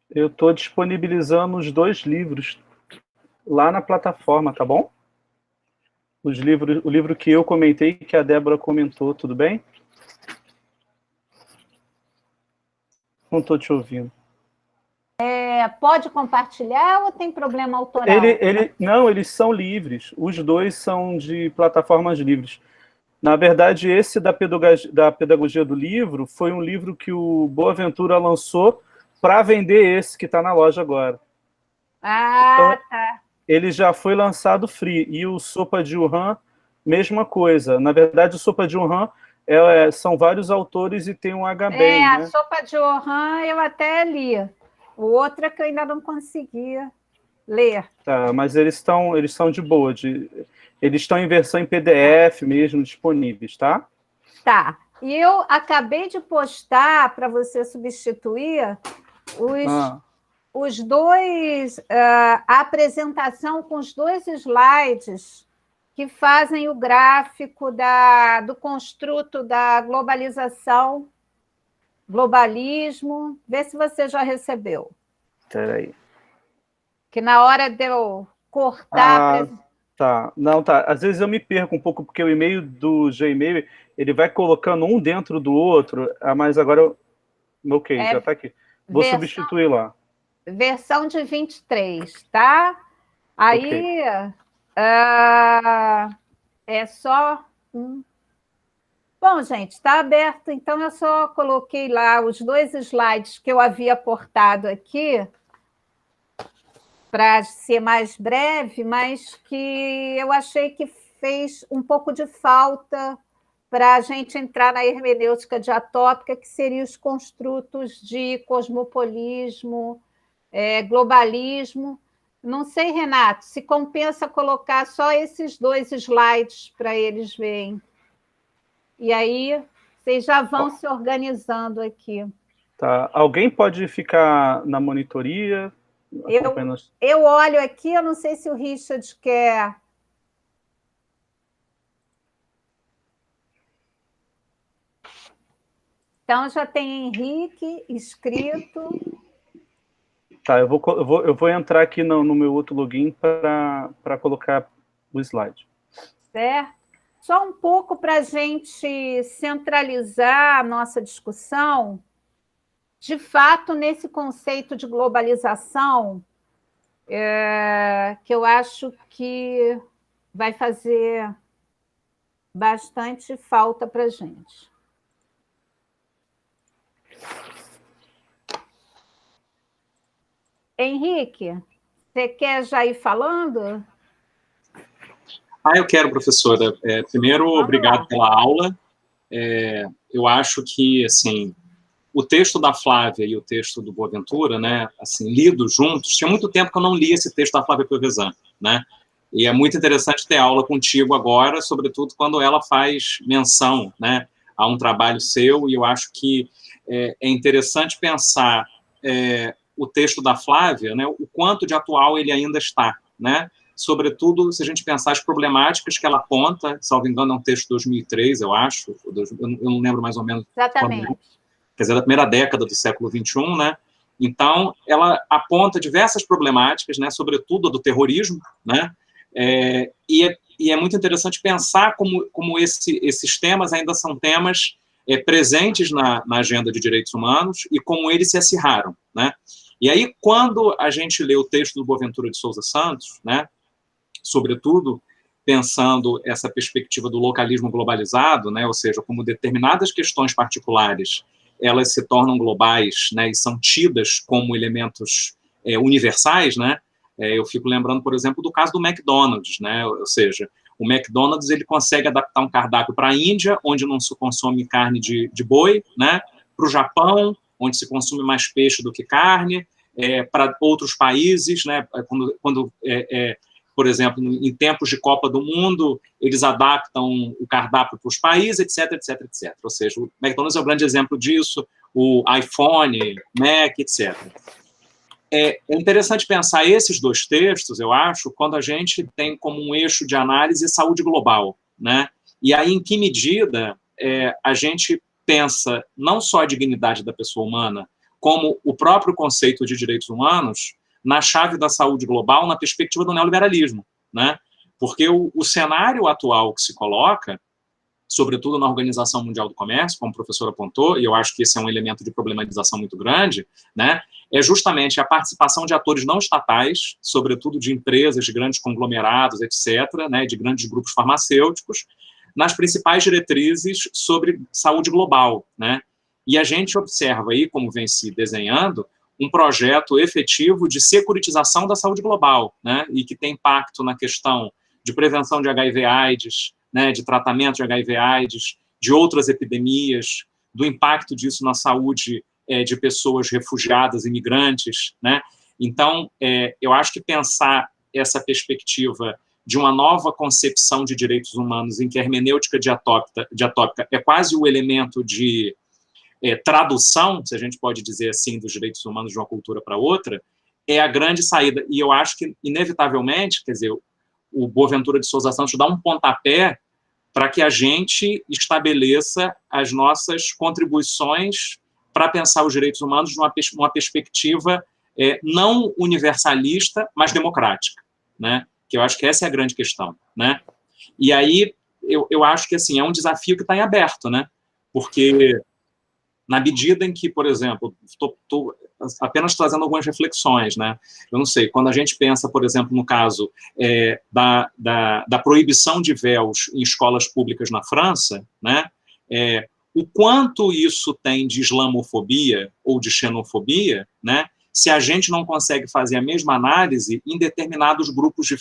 Eu estou disponibilizando os 2 livros lá na plataforma, tá bom? O livro que eu comentei, que a Débora comentou, tudo bem? Não estou te ouvindo. Pode compartilhar ou tem problema autoral? Não, eles são livres. Os 2 são de plataformas livres. Na verdade, esse da pedagogia do livro foi um livro que o Boaventura lançou para vender esse que está na loja agora. Ah, então, tá. Ele já foi lançado free. E o Sopa de Wuhan, mesma coisa. Na verdade, o Sopa de Wuhan são vários autores e tem um HBEM, A né? Sopa de Wuhan eu até li. O outro é que eu ainda não conseguia ler. Tá, mas eles são de boa. Eles estão em versão em PDF mesmo, disponíveis, tá? Tá. E eu acabei de postar para você substituir os 2, a apresentação com os 2 slides que fazem o gráfico do construto da globalização, globalismo. Vê se você já recebeu. Espera aí. Que na hora de eu cortar... Tá. Não, tá. Às vezes eu me perco um pouco, porque o e-mail do Gmail, ele vai colocando um dentro do outro, mas agora ok, já está aqui. Vou substituir lá. Versão de 23, tá? Aí é só um... Bom, gente, está aberto, então eu só coloquei lá os 2 slides que eu havia portado aqui, para ser mais breve, mas que eu achei que fez um pouco de falta para a gente entrar na hermenêutica diatópica, que seriam os construtos de cosmopolismo, globalismo. Não sei, Renato, se compensa colocar só esses 2 slides para eles verem. E aí vocês já vão se organizando aqui. Tá. Alguém pode ficar na monitoria? Eu olho aqui, eu não sei se o Richard quer... Então, já tem Henrique inscrito. Tá, eu vou entrar aqui no meu outro login para colocar o slide. Certo? Só um pouco para a gente centralizar a nossa discussão, de fato, nesse conceito de globalização, que eu acho que vai fazer bastante falta para a gente. Henrique, você quer já ir falando? Eu quero, professora. Primeiro, obrigado pela aula. Eu acho que, assim, o texto da Flávia e o texto do Boaventura, né, assim, lidos juntos, tinha muito tempo que eu não li esse texto da Flávia Piovesan, né? E é muito interessante ter aula contigo agora, sobretudo quando ela faz menção, né, a um trabalho seu, e eu acho que é interessante pensar o texto da Flávia, né, o quanto de atual ele ainda está, né? Sobretudo se a gente pensar as problemáticas que ela aponta, salvo engano é um texto de 2003, eu acho, eu não lembro mais ou menos. Exatamente. Quer dizer, da primeira década do século XXI, né? Então, ela aponta diversas problemáticas, né, sobretudo a do terrorismo, né? E é muito interessante pensar como esses temas ainda são temas presentes na agenda de direitos humanos e como eles se acirraram, né? E aí, quando a gente lê o texto do Boaventura de Souza Santos, né, sobretudo pensando essa perspectiva do localismo globalizado, né, ou seja, como determinadas questões particulares elas se tornam globais, né, e são tidas como elementos universais, né? Eu fico lembrando, por exemplo, do caso do McDonald's, né? Ou seja, o McDonald's ele consegue adaptar um cardápio para a Índia, onde não se consome carne de boi, né? Para o Japão, onde se consome mais peixe do que carne, para outros países, né? Quando por exemplo, em tempos de Copa do Mundo, eles adaptam o cardápio para os países, etc, etc, etc. Ou seja, o McDonald's é um grande exemplo disso, o iPhone, Mac, etc. É interessante pensar esses 2 textos, eu acho, quando a gente tem como um eixo de análise saúde global, né? E aí, em que medida a gente pensa não só a dignidade da pessoa humana, como o próprio conceito de direitos humanos na chave da saúde global, na perspectiva do neoliberalismo, né? Porque o cenário atual que se coloca, sobretudo na Organização Mundial do Comércio, como o professor apontou, e eu acho que esse é um elemento de problematização muito grande, né, é justamente a participação de atores não estatais, sobretudo de empresas, de grandes conglomerados, etc., né, de grandes grupos farmacêuticos, nas principais diretrizes sobre saúde global, né? E a gente observa aí, como vem se desenhando, um projeto efetivo de securitização da saúde global, né? E que tem impacto na questão de prevenção de HIV/AIDS, né? De tratamento de HIV/AIDS, de outras epidemias, do impacto disso na saúde de pessoas refugiadas, imigrantes, né? Então, eu acho que pensar essa perspectiva de uma nova concepção de direitos humanos em que a hermenêutica diatópica é quase o elemento de tradução, se a gente pode dizer assim, dos direitos humanos de uma cultura para outra, é a grande saída. E eu acho que, inevitavelmente, quer dizer, o Boaventura de Sousa Santos dá um pontapé para que a gente estabeleça as nossas contribuições para pensar os direitos humanos numa perspectiva não universalista, mas democrática, né? Que eu acho que essa é a grande questão, né? E aí, eu acho que, assim, é um desafio que está em aberto, né? Porque, na medida em que, por exemplo, estou apenas trazendo algumas reflexões, né? Eu não sei, quando a gente pensa, por exemplo, no caso da proibição de véus em escolas públicas na França, né? O quanto isso tem de islamofobia ou de xenofobia, né? Se a gente não consegue fazer a mesma análise em determinados grupos de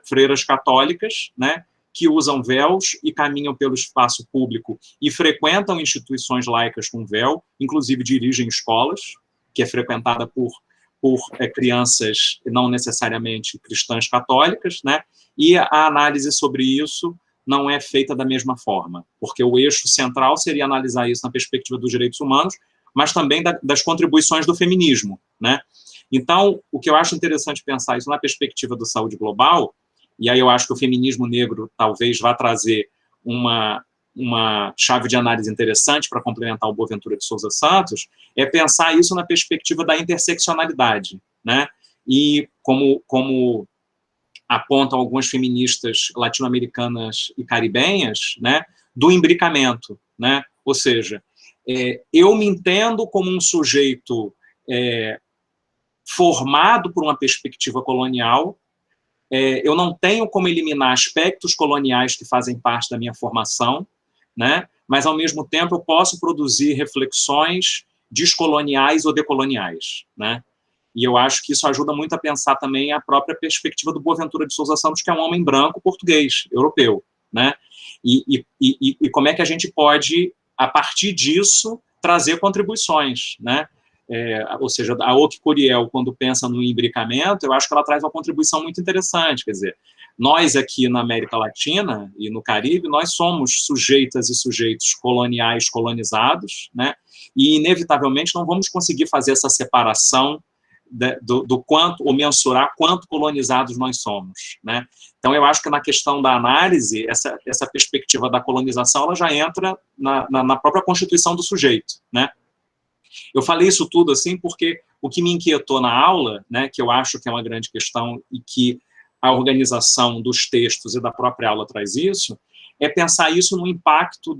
freiras católicas, né, que usam véus e caminham pelo espaço público e frequentam instituições laicas com véu, inclusive dirigem escolas, que é frequentada por crianças não necessariamente cristãs católicas, né, e a análise sobre isso não é feita da mesma forma, porque o eixo central seria analisar isso na perspectiva dos direitos humanos, mas também das contribuições do feminismo, né? Então, o que eu acho interessante pensar isso na perspectiva da saúde global, e aí eu acho que o feminismo negro talvez vá trazer uma chave de análise interessante para complementar o Boaventura de Sousa Santos, é pensar isso na perspectiva da interseccionalidade, né? E como apontam algumas feministas latino-americanas e caribenhas, né, do imbricamento, né? Ou seja, eu me entendo como um sujeito formado por uma perspectiva colonial, eu não tenho como eliminar aspectos coloniais que fazem parte da minha formação, né? Mas, ao mesmo tempo, eu posso produzir reflexões descoloniais ou decoloniais, né? E eu acho que isso ajuda muito a pensar também a própria perspectiva do Boaventura de Sousa Santos, que é um homem branco português, europeu, né? E como é que a gente pode, a partir disso, trazer contribuições, né? Ou seja, a Oki Curiel, quando pensa no imbricamento, eu acho que ela traz uma contribuição muito interessante, quer dizer, nós aqui na América Latina e no Caribe, nós somos sujeitas e sujeitos coloniais colonizados, né? E, inevitavelmente, não vamos conseguir fazer essa separação do quanto, ou mensurar quanto colonizados nós somos, né? Então, eu acho que na questão da análise, essa perspectiva da colonização, ela já entra na própria constituição do sujeito, né? Eu falei isso tudo assim porque o que me inquietou na aula, né, que eu acho que é uma grande questão e que a organização dos textos e da própria aula traz isso, é pensar isso no impacto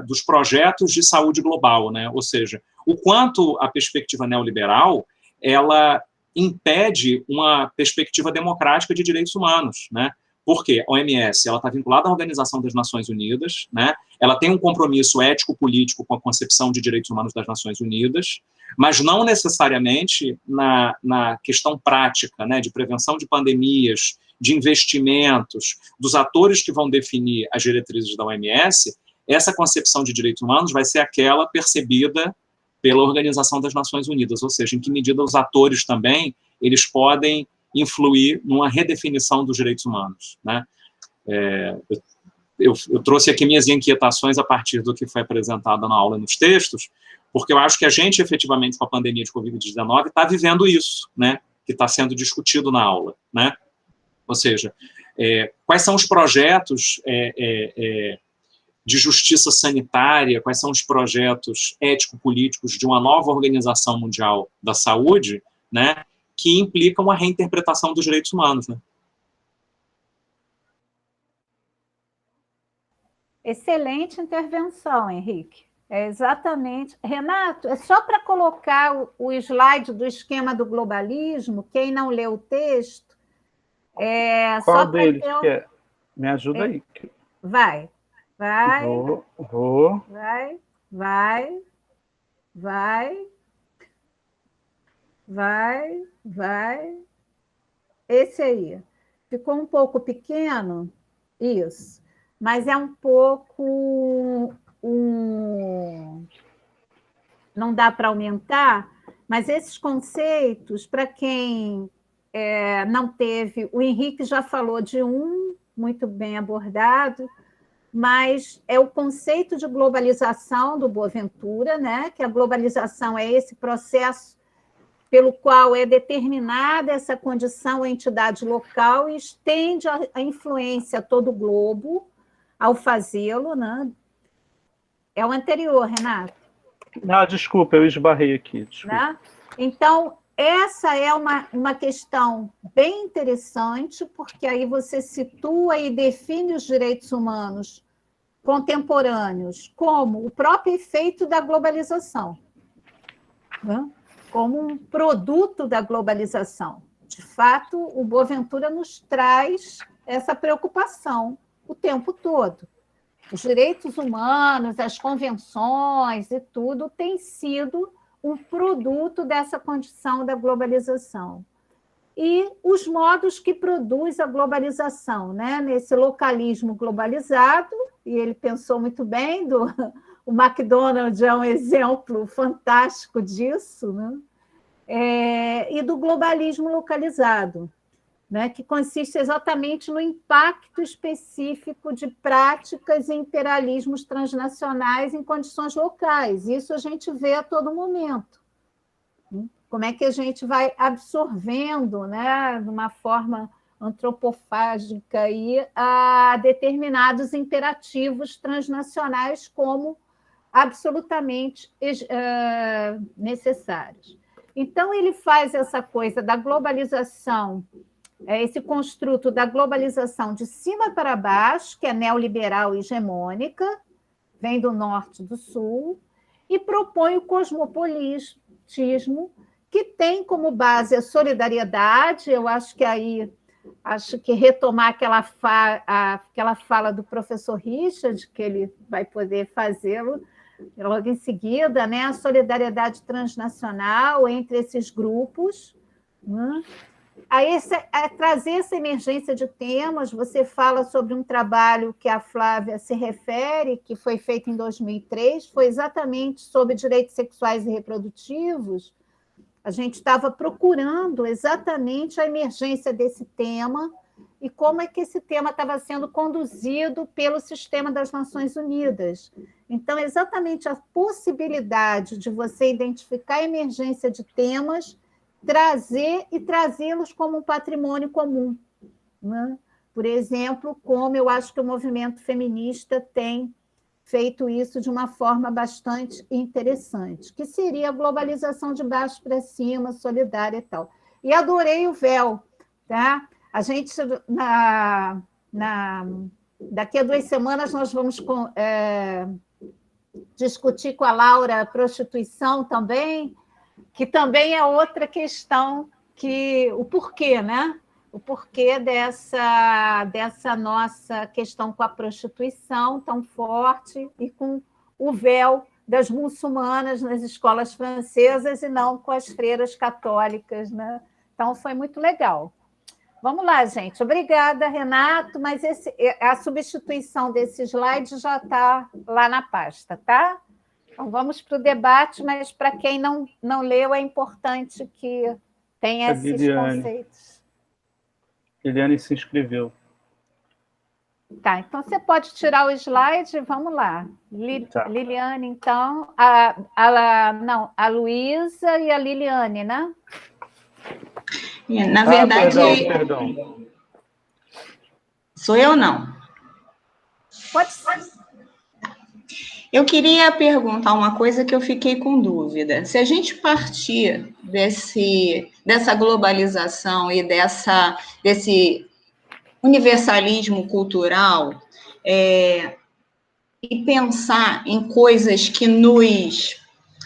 dos projetos de saúde global, né? Ou seja, o quanto a perspectiva neoliberal ela impede uma perspectiva democrática de direitos humanos, né? Porque a OMS está vinculada à Organização das Nações Unidas, né? Ela tem um compromisso ético-político com a concepção de direitos humanos das Nações Unidas, mas não necessariamente na questão prática, né? De prevenção de pandemias, de investimentos, dos atores que vão definir as diretrizes da OMS, essa concepção de direitos humanos vai ser aquela percebida pela Organização das Nações Unidas, ou seja, em que medida os atores também eles podem influir numa redefinição dos direitos humanos, né? Eu trouxe aqui minhas inquietações a partir do que foi apresentado na aula nos textos, porque eu acho que a gente, efetivamente, com a pandemia de Covid-19, está vivendo isso, né? Que está sendo discutido na aula, né? Ou seja, quais são os projetos de justiça sanitária, quais são os projetos ético-políticos de uma nova Organização Mundial da Saúde, né, que implicam a reinterpretação dos direitos humanos, né? Excelente intervenção, Henrique. É exatamente. Renato, é só para colocar o slide do esquema do globalismo, quem não leu o texto, Qual só deles ter... que é? Me ajuda aí. Vai. Vou. Vai. Esse aí. Ficou um pouco pequeno? Isso. Mas é um pouco... Não dá para aumentar, mas esses conceitos, para quem não teve... O Henrique já falou de um, muito bem abordado, mas é o conceito de globalização do Boaventura, né? Que a globalização é esse processo pelo qual é determinada essa condição à entidade local e estende a influência a todo o globo ao fazê-lo, né? É o anterior, Renato. Ah, desculpa, eu esbarrei aqui. Né? Então, essa é uma questão bem interessante, porque aí você situa e define os direitos humanos contemporâneos como o próprio efeito da globalização, né? Como um produto da globalização. De fato, o Boaventura nos traz essa preocupação o tempo todo. Os direitos humanos, as convenções e tudo tem sido um produto dessa condição da globalização. E os modos que produz a globalização, né? Nesse localismo globalizado, e ele pensou muito bem, o McDonald's é um exemplo fantástico disso, né? E do globalismo localizado, né? Que consiste exatamente no impacto específico de práticas e imperialismos transnacionais em condições locais. Isso a gente vê a todo momento. Como é que a gente vai absorvendo, né, de uma forma antropofágica aí, a determinados imperativos transnacionais como absolutamente necessários. Então, ele faz essa coisa da globalização, esse construto da globalização de cima para baixo, que é neoliberal e hegemônica, vem do norte e do sul, e propõe o cosmopolitismo, que tem como base a solidariedade. Eu acho que retomar aquela fala do professor Richard, que ele vai poder fazê-lo logo em seguida, né? A solidariedade transnacional entre esses grupos, né? Trazer essa emergência de temas. Você fala sobre um trabalho que a Flávia se refere, que foi feito em 2003, foi exatamente sobre direitos sexuais e reprodutivos. A gente estava procurando exatamente a emergência desse tema e como é que esse tema estava sendo conduzido pelo sistema das Nações Unidas. Então, exatamente a possibilidade de você identificar a emergência de temas, trazê-los como um patrimônio comum, né? Por exemplo, como eu acho que o movimento feminista tem feito isso de uma forma bastante interessante, que seria a globalização de baixo para cima, solidária e tal. E adorei o véu, tá? A gente, daqui a 2 semanas, nós vamos discutir com a Laura a prostituição também, que também é outra questão, o porquê, né? O porquê dessa nossa questão com a prostituição tão forte e com o véu das muçulmanas nas escolas francesas e não com as freiras católicas, né? Então, foi muito legal. Vamos lá, gente. Obrigada, Renato, mas a substituição desse slide já está lá na pasta, tá? Então, vamos para o debate, mas para quem não leu, é importante que tenha esses conceitos. Liliane se inscreveu. Tá, então você pode tirar o slide, vamos lá. Tá. Liliane, então, a Luísa e a Liliane, né? Na verdade... Perdão. Sou eu, não? Pode ser. Eu queria perguntar uma coisa que eu fiquei com dúvida. Se a gente partir dessa globalização e desse universalismo cultural, e pensar em coisas que nos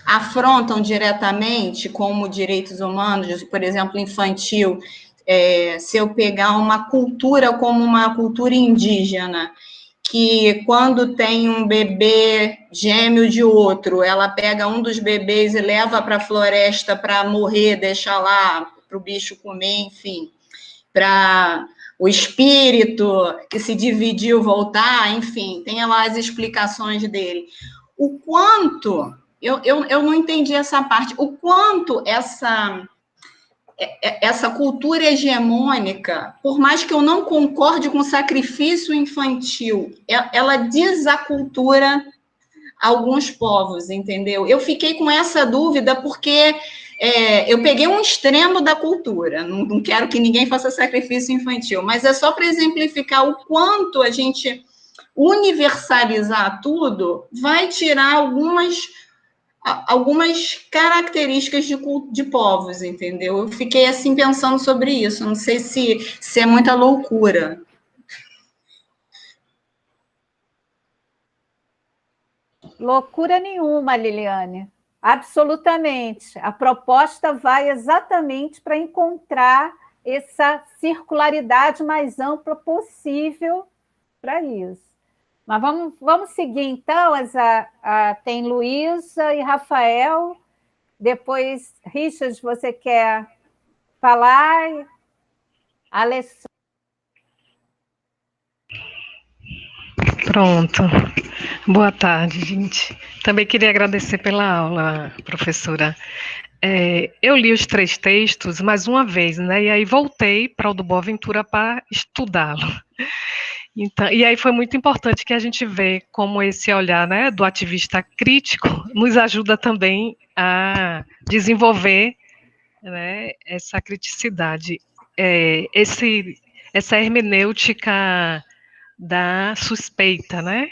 afrontam diretamente, como direitos humanos, por exemplo, infantil, se eu pegar uma cultura como uma cultura indígena, que quando tem um bebê gêmeo de outro, ela pega um dos bebês e leva para a floresta para morrer, deixa lá para o bicho comer, enfim, para o espírito que se dividiu voltar, enfim, tem lá as explicações dele. O quanto, eu não entendi essa parte, o quanto essa cultura hegemônica, por mais que eu não concorde com o sacrifício infantil, ela desacultura alguns povos, entendeu? Eu fiquei com essa dúvida porque eu peguei um extremo da cultura, não quero que ninguém faça sacrifício infantil, mas é só para exemplificar o quanto a gente universalizar tudo vai tirar algumas características de povos, entendeu? Eu fiquei assim pensando sobre isso, não sei se é muita loucura. Loucura nenhuma, Liliane. Absolutamente. A proposta vai exatamente para encontrar essa circularidade mais ampla possível para isso. Mas vamos seguir, então. Tem Luísa e Rafael. Depois, Richard, você quer falar? Alessandra. Pronto. Boa tarde, gente. Também queria agradecer pela aula, professora. Eu li os 3 textos mais uma vez, né? E aí voltei para o do Boaventura para estudá-lo. Então, e aí foi muito importante que a gente vê como esse olhar, né, do ativista crítico nos ajuda também a desenvolver, né, essa criticidade, essa hermenêutica da suspeita, né?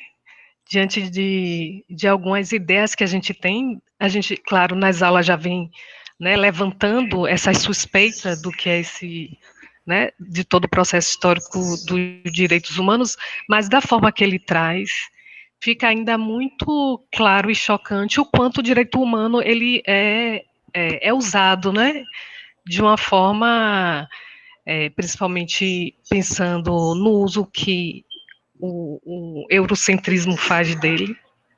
Diante de algumas ideias que a gente tem, a gente, claro, nas aulas já vem, né, levantando essas suspeitas do que é esse, né, de todo o processo histórico dos direitos humanos, mas da forma que ele traz, fica ainda muito claro e chocante o quanto o direito humano ele é usado, né, de uma forma, principalmente pensando no uso que o eurocentrismo faz dele,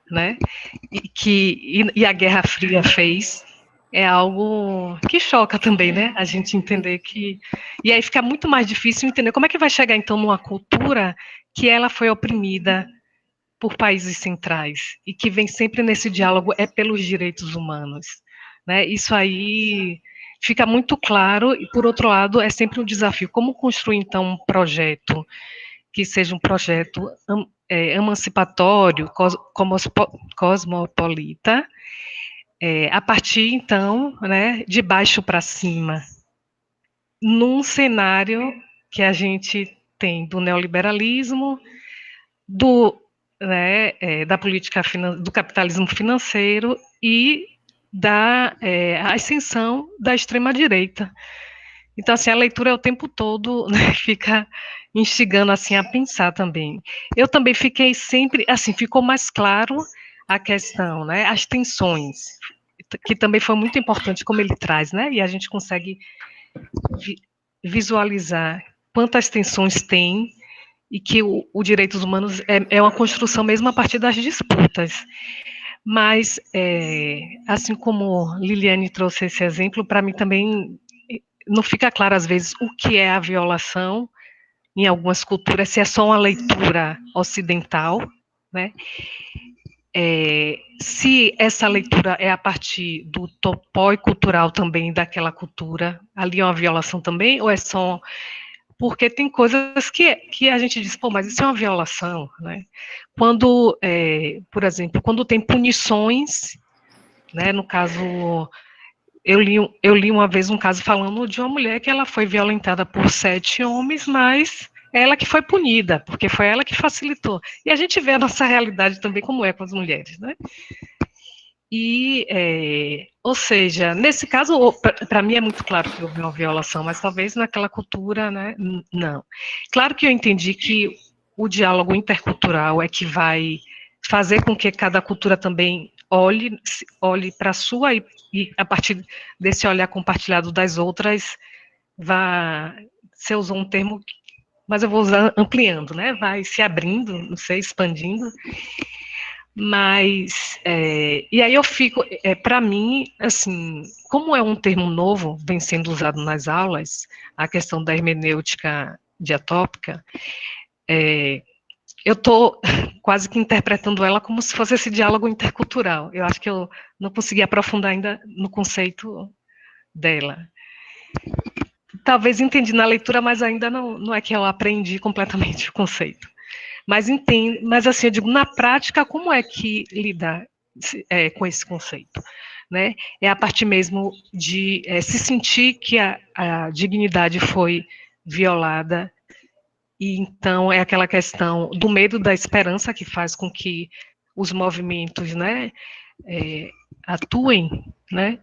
né? E a Guerra Fria fez, é algo que choca também, né? A gente entender que... E aí fica muito mais difícil entender como é que vai chegar, então, numa cultura que ela foi oprimida por países centrais e que vem sempre nesse diálogo pelos direitos humanos, né? Isso aí fica muito claro e, por outro lado, é sempre um desafio. Como construir, então, um projeto que seja um projeto emancipatório, cosmopolita, a partir, então, né, de baixo para cima, num cenário que a gente tem do neoliberalismo, da política do capitalismo financeiro e da ascensão da extrema-direita. Então, assim, a leitura é o tempo todo, né, fica instigando, assim, a pensar também. Eu também fiquei sempre, assim, ficou mais claro a questão, né, as tensões, que também foi muito importante como ele traz, né, e a gente consegue visualizar quantas tensões tem e que o direitos humanos é uma construção mesmo a partir das disputas. Mas, assim como Liliane trouxe esse exemplo, para mim também não fica claro, às vezes, o que é a violação em algumas culturas, se é só uma leitura ocidental, né? Se essa leitura é a partir do topoi cultural também daquela cultura, ali é uma violação também, ou é só... Porque tem coisas que a gente diz, pô, mas isso é uma violação, né? Quando, por exemplo, quando tem punições, né, no caso... Eu li uma vez um caso falando de uma mulher que ela foi violentada por 7 homens, mas ela que foi punida, porque foi ela que facilitou. E a gente vê a nossa realidade também como é com as mulheres, né? E, ou seja, nesse caso, para mim é muito claro que houve uma violação, mas talvez naquela cultura, né, não. Claro que eu entendi que o diálogo intercultural é que vai fazer com que cada cultura também olhe para a sua e a partir desse olhar compartilhado das outras, você usou um termo, mas eu vou usar ampliando, né, vai se abrindo, não sei, expandindo. Mas, e aí eu fico, para mim, assim, como é um termo novo, vem sendo usado nas aulas, a questão da hermenêutica diatópica, eu estou quase que interpretando ela como se fosse esse diálogo intercultural. Eu acho que eu não consegui aprofundar ainda no conceito dela. Talvez entendi na leitura, mas ainda não é que eu aprendi completamente o conceito. Mas assim, eu digo, na prática, como é que lidar com esse conceito? Né? É a partir mesmo de se sentir que a dignidade foi violada, e então é aquela questão do medo da esperança que faz com que os movimentos, né, atuem, né?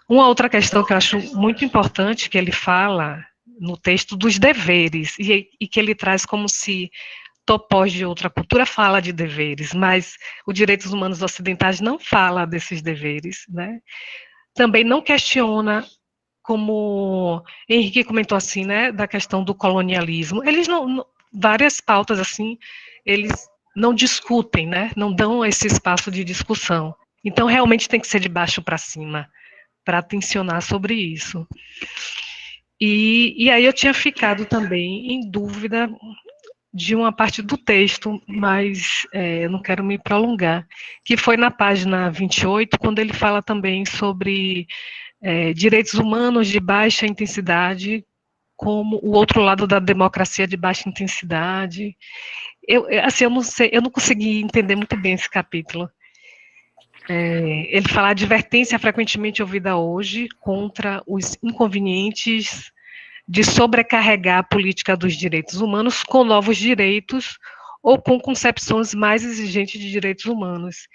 Uma outra questão que eu acho muito importante, que ele fala no texto dos deveres, e que ele traz como se topós de outra cultura fala de deveres, mas os direitos humanos ocidentais não fala desses deveres, né? Também não questiona, como Henrique comentou assim, né, da questão do colonialismo. Eles várias pautas assim, eles não discutem, né? Não dão esse espaço de discussão. Então realmente tem que ser de baixo para cima para tensionar sobre isso. E aí eu tinha ficado também em dúvida de uma parte do texto, mas eu não quero me prolongar, que foi na página 28, quando ele fala também sobre direitos humanos de baixa intensidade, como o outro lado da democracia de baixa intensidade. Assim, eu não consegui entender muito bem esse capítulo. Ele fala advertência frequentemente ouvida hoje contra os inconvenientes de sobrecarregar a política dos direitos humanos com novos direitos ou com concepções mais exigentes de direitos humanos.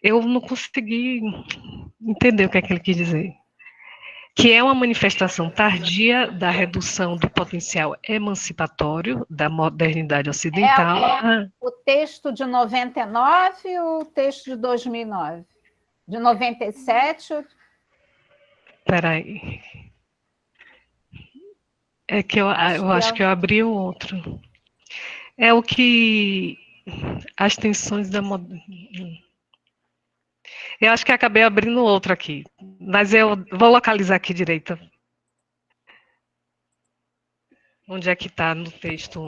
Eu não consegui entender o que é que ele quis dizer. Que é uma manifestação tardia da redução do potencial emancipatório da modernidade ocidental. O texto de 99 ou o texto de 2009? De 97? Espera aí. É que eu acho que eu abri o outro. É o que as tensões da eu acho que acabei abrindo outro aqui, mas eu vou localizar aqui direito. Onde é que está no texto?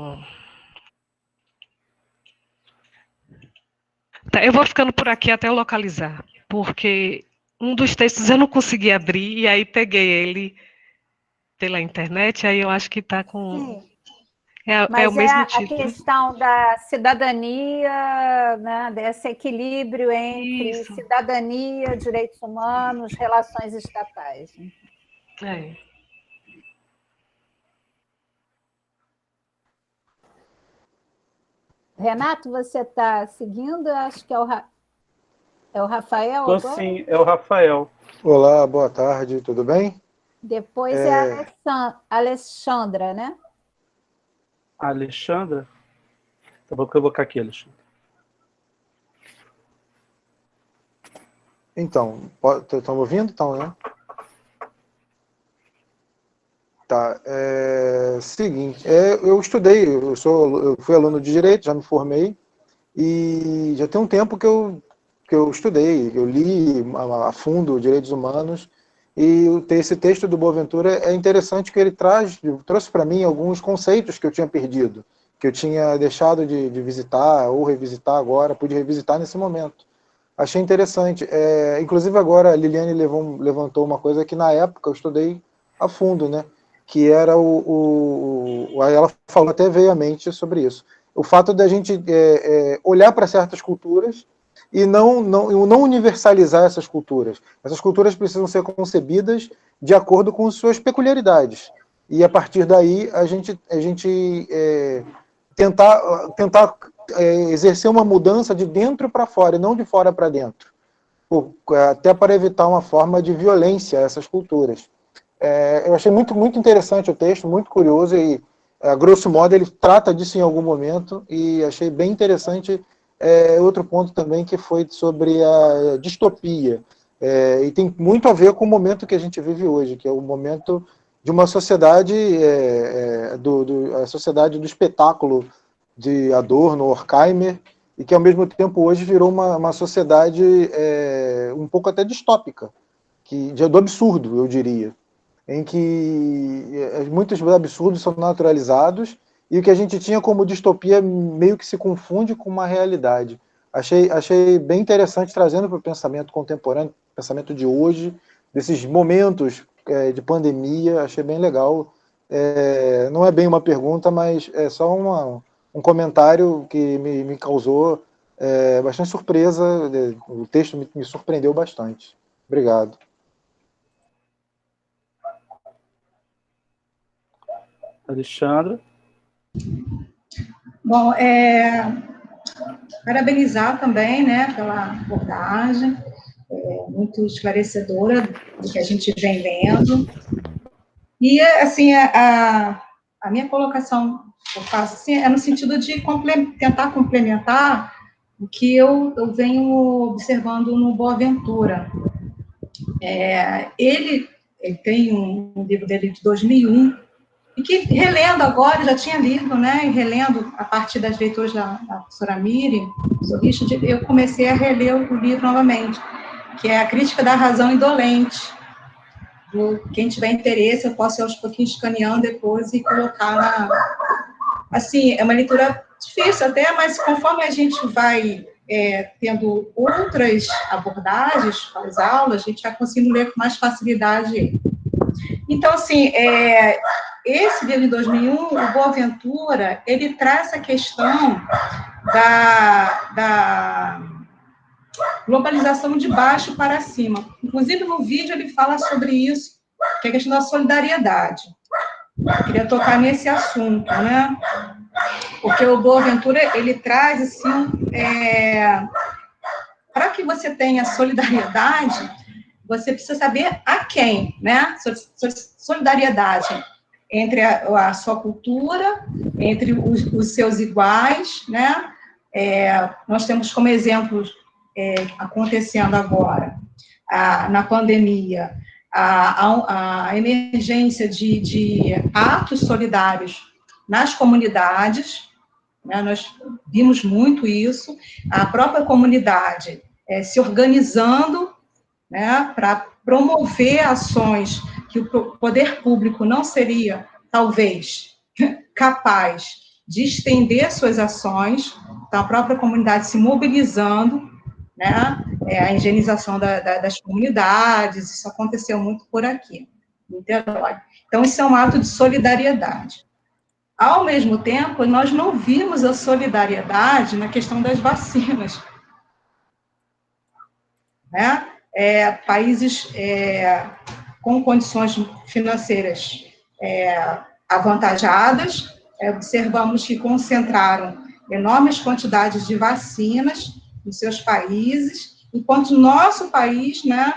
Tá, eu vou ficando por aqui até eu localizar, porque um dos textos eu não consegui abrir, e aí peguei ele pela internet, aí eu acho que está com... Sim. É o mesmo título. A questão da cidadania, né, desse equilíbrio entre cidadania, direitos humanos, relações estatais. Renato, você está seguindo? Acho que é o Rafael agora? Sim, é o Rafael. Olá, boa tarde, tudo bem? Depois é a Alexandra, né? Alexandra? Então, vou colocar aqui, Alexandra. Então, estão me ouvindo? Então, né? Tá, seguinte, eu estudei, eu fui aluno de Direito, já me formei, e já tem um tempo que eu estudei, eu li a fundo Direitos Humanos, e esse texto do Boaventura é interessante que ele trouxe para mim alguns conceitos que eu tinha perdido, que eu tinha deixado de visitar ou revisitar agora, pude revisitar nesse momento. Achei interessante. Inclusive agora a Liliane levantou uma coisa que na época eu estudei a fundo, né? Que era ela falou até veio à mente sobre isso. O fato da gente olhar para certas culturas e não universalizar essas culturas. Essas culturas precisam ser concebidas de acordo com suas peculiaridades. e a partir daí a gente tentar exercer uma mudança de dentro para fora, e não de fora para dentro, até para evitar uma forma de violência a essas culturas. Eu achei muito, muito interessante o texto, muito curioso, e, a grosso modo, ele trata disso em algum momento, e achei bem interessante outro ponto também, que foi sobre a distopia, e tem muito a ver com o momento que a gente vive hoje, que é o momento de uma sociedade, a sociedade do espetáculo de Adorno, Horkheimer, e que ao mesmo tempo hoje virou uma sociedade um pouco até distópica, do absurdo, eu diria, em que muitos absurdos são naturalizados, e o que a gente tinha como distopia meio que se confunde com uma realidade. Achei bem interessante, trazendo para o pensamento contemporâneo, pensamento de hoje, desses momentos de pandemia, achei bem legal. Não é bem uma pergunta, mas é só um comentário que me causou bastante surpresa. O texto me surpreendeu bastante. Obrigado. Alexandra? Bom, parabenizar também, né, pela abordagem, muito esclarecedora do que a gente vem vendo. E, assim, a minha colocação que eu faço assim, é no sentido de tentar complementar o que eu venho observando no Boaventura. Ele tem um livro dele de 2001, e que, relendo agora, já tinha lido, né, e relendo a partir das leituras da professora Miriam Sorricho, eu comecei a reler o livro novamente, que é A Crítica da Razão Indolente. Quem tiver interesse, eu posso ir aos pouquinhos escaneando depois e colocar Assim, é uma leitura difícil até, mas conforme a gente vai tendo outras abordagens para as aulas, a gente vai conseguindo ler com mais facilidade. Então, assim, esse livro de 2001, o Boaventura, ele traz essa questão da globalização de baixo para cima. Inclusive, no vídeo, ele fala sobre isso, que é a questão da solidariedade. Eu queria tocar nesse assunto, né? Porque o Boaventura, ele traz, assim, para que você tenha solidariedade, você precisa saber a quem, né? Solidariedade entre a sua cultura, entre os seus iguais, né? Nós temos como exemplos acontecendo agora, na pandemia, a emergência de atos solidários nas comunidades, né? Nós vimos muito isso, a própria comunidade se organizando, né, para promover ações que o poder público não seria, talvez, capaz de estender suas ações, então a própria comunidade se mobilizando, né, a higienização das comunidades, isso aconteceu muito por aqui, em Niterói. Então, isso é um ato de solidariedade. Ao mesmo tempo, nós não vimos a solidariedade na questão das vacinas, né? Países com condições financeiras avantajadas, observamos que concentraram enormes quantidades de vacinas nos seus países, enquanto o nosso país, né,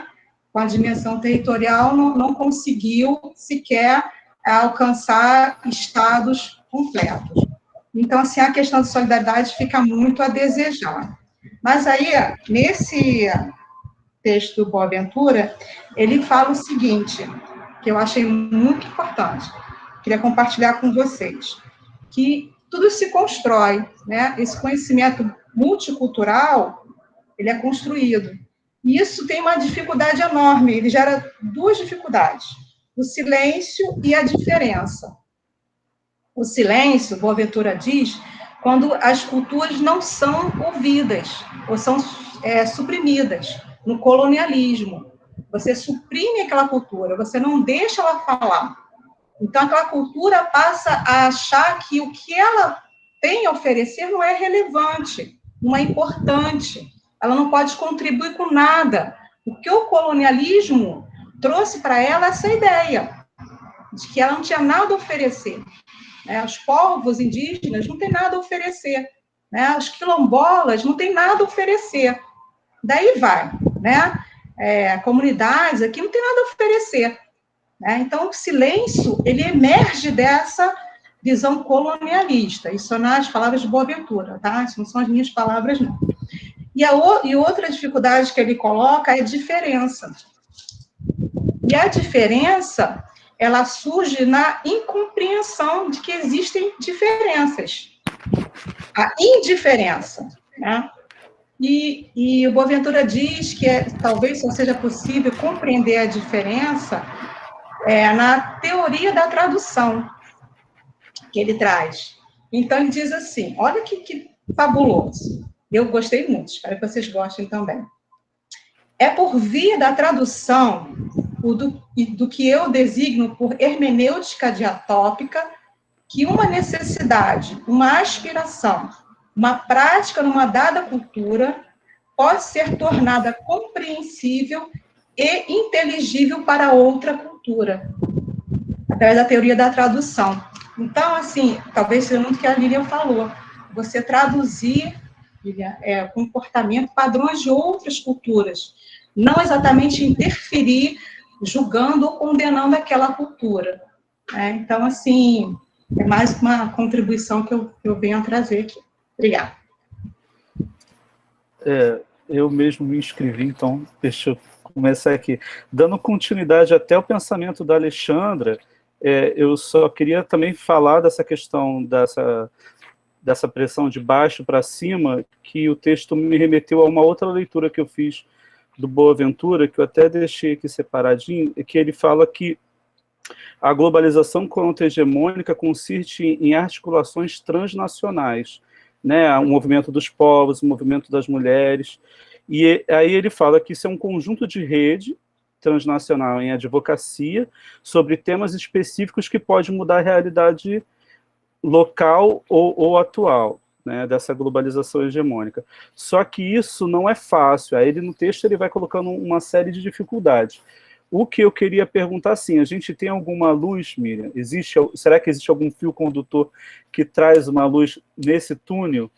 com a dimensão territorial, não conseguiu sequer alcançar estados completos. Então, assim, a questão de solidariedade fica muito a desejar. Mas aí, nesse texto do Boaventura, ele fala o seguinte, que eu achei muito importante, queria compartilhar com vocês, que tudo se constrói, né? Esse conhecimento multicultural, ele é construído. E isso tem uma dificuldade enorme, ele gera duas dificuldades, o silêncio e a diferença. O silêncio, Boaventura diz, quando as culturas não são ouvidas, ou são suprimidas, no colonialismo. Você suprime aquela cultura, você não deixa ela falar. Então, aquela cultura passa a achar que o que ela tem a oferecer não é relevante, não é importante, ela não pode contribuir com nada, porque o colonialismo trouxe para ela essa ideia. de que ela não tinha nada a oferecer. Né? Os povos indígenas não têm nada a oferecer. Né? Os quilombolas não têm nada a oferecer. Daí vai. Né? Comunidades aqui não têm nada a oferecer. Né? Então, o silêncio, ele emerge dessa visão colonialista. Isso são nas palavras de Boaventura, tá? Isso não são as minhas palavras, não. E outra dificuldade que ele coloca é a diferença. E a diferença, ela surge na incompreensão de que existem diferenças. A indiferença, né? E o Boaventura diz que talvez só seja possível compreender a diferença na teoria da tradução que ele traz. Então, ele diz assim, olha que fabuloso. Eu gostei muito, espero que vocês gostem também. É por via da tradução do que eu designo por hermenêutica diatópica que uma necessidade, uma aspiração, uma prática numa dada cultura pode ser tornada compreensível e inteligível para outra cultura, através da teoria da tradução. Então, assim, talvez seja muito o que a Lilian falou, você traduzir, Lilian, comportamento, padrões de outras culturas, não exatamente interferir, julgando ou condenando aquela cultura. Então, assim, é mais uma contribuição que eu venho a trazer aqui. Obrigada. Eu mesmo me inscrevi, então deixa eu começar aqui. Dando continuidade até o pensamento da Alexandra, eu só queria também falar dessa questão dessa pressão de baixo para cima, que o texto me remeteu a uma outra leitura que eu fiz do Boaventura, que eu até deixei aqui separadinho, que ele fala que a globalização contra-hegemônica consiste em articulações transnacionais, né? O movimento dos povos, o movimento das mulheres, e aí ele fala que isso é um conjunto de rede transnacional em advocacia sobre temas específicos que pode mudar a realidade local ou atual, né, dessa globalização hegemônica. Só que isso não é fácil. Aí no texto ele vai colocando uma série de dificuldades. O que eu queria perguntar, assim, a gente tem alguma luz, Miriam? Será que existe algum fio condutor que traz uma luz nesse túnel?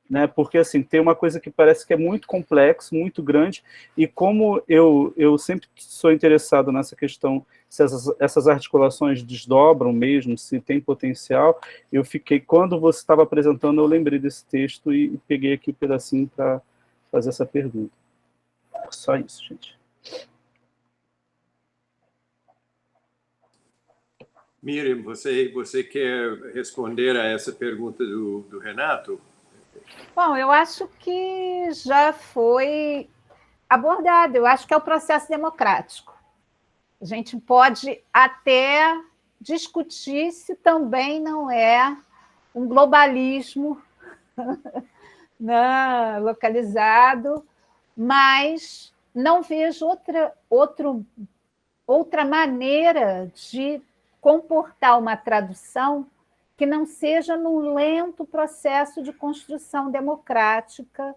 Né? Porque, assim, tem uma coisa que parece que é muito complexo, muito grande, e como eu sempre sou interessado nessa questão, se essas articulações desdobram mesmo, se tem potencial, eu fiquei, quando você estava apresentando, eu lembrei desse texto e peguei aqui um pedacinho para fazer essa pergunta. Só isso, gente. Miriam, você quer responder a essa pergunta do Renato? Bom, eu acho que já foi abordado. Eu acho que é o processo democrático. A gente pode até discutir se também não é um globalismo localizado, mas não vejo outra maneira de comportar uma tradução que não seja num lento processo de construção democrática,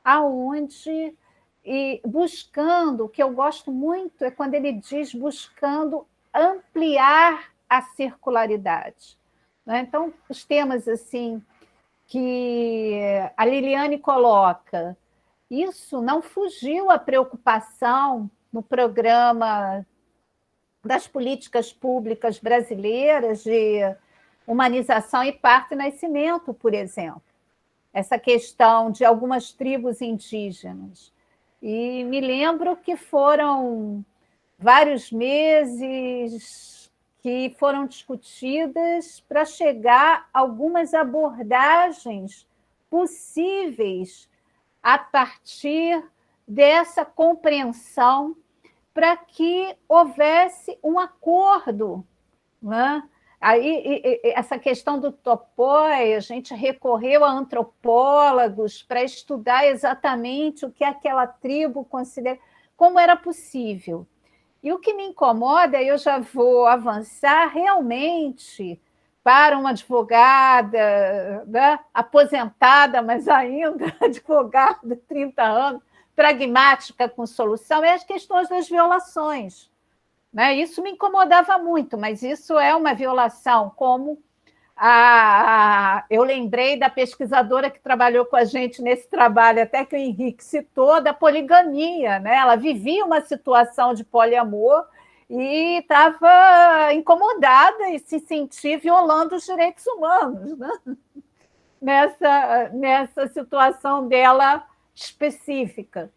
aonde, e buscando, o que eu gosto muito é quando ele diz buscando ampliar a circularidade. Né? Então, os temas assim que a Liliane coloca, isso não fugiu à preocupação no programa das políticas públicas brasileiras de humanização e parto e nascimento, por exemplo. Essa questão de algumas tribos indígenas. E me lembro que foram vários meses que foram discutidas para chegar a algumas abordagens possíveis a partir dessa compreensão para que houvesse um acordo, né? Aí, essa questão do topoi, a gente recorreu a antropólogos para estudar exatamente o que aquela tribo considera, como era possível. E o que me incomoda, eu já vou avançar realmente para uma advogada, né, aposentada, mas ainda advogada, 30 anos, pragmática com solução, é as questões das violações. né? Isso me incomodava muito, mas isso é uma violação, como eu lembrei da pesquisadora que trabalhou com a gente nesse trabalho, até que o Henrique citou, da poligamia, né? Ela vivia uma situação de poliamor e estava incomodada e se sentia violando os direitos humanos, né? Nessa situação dela específica.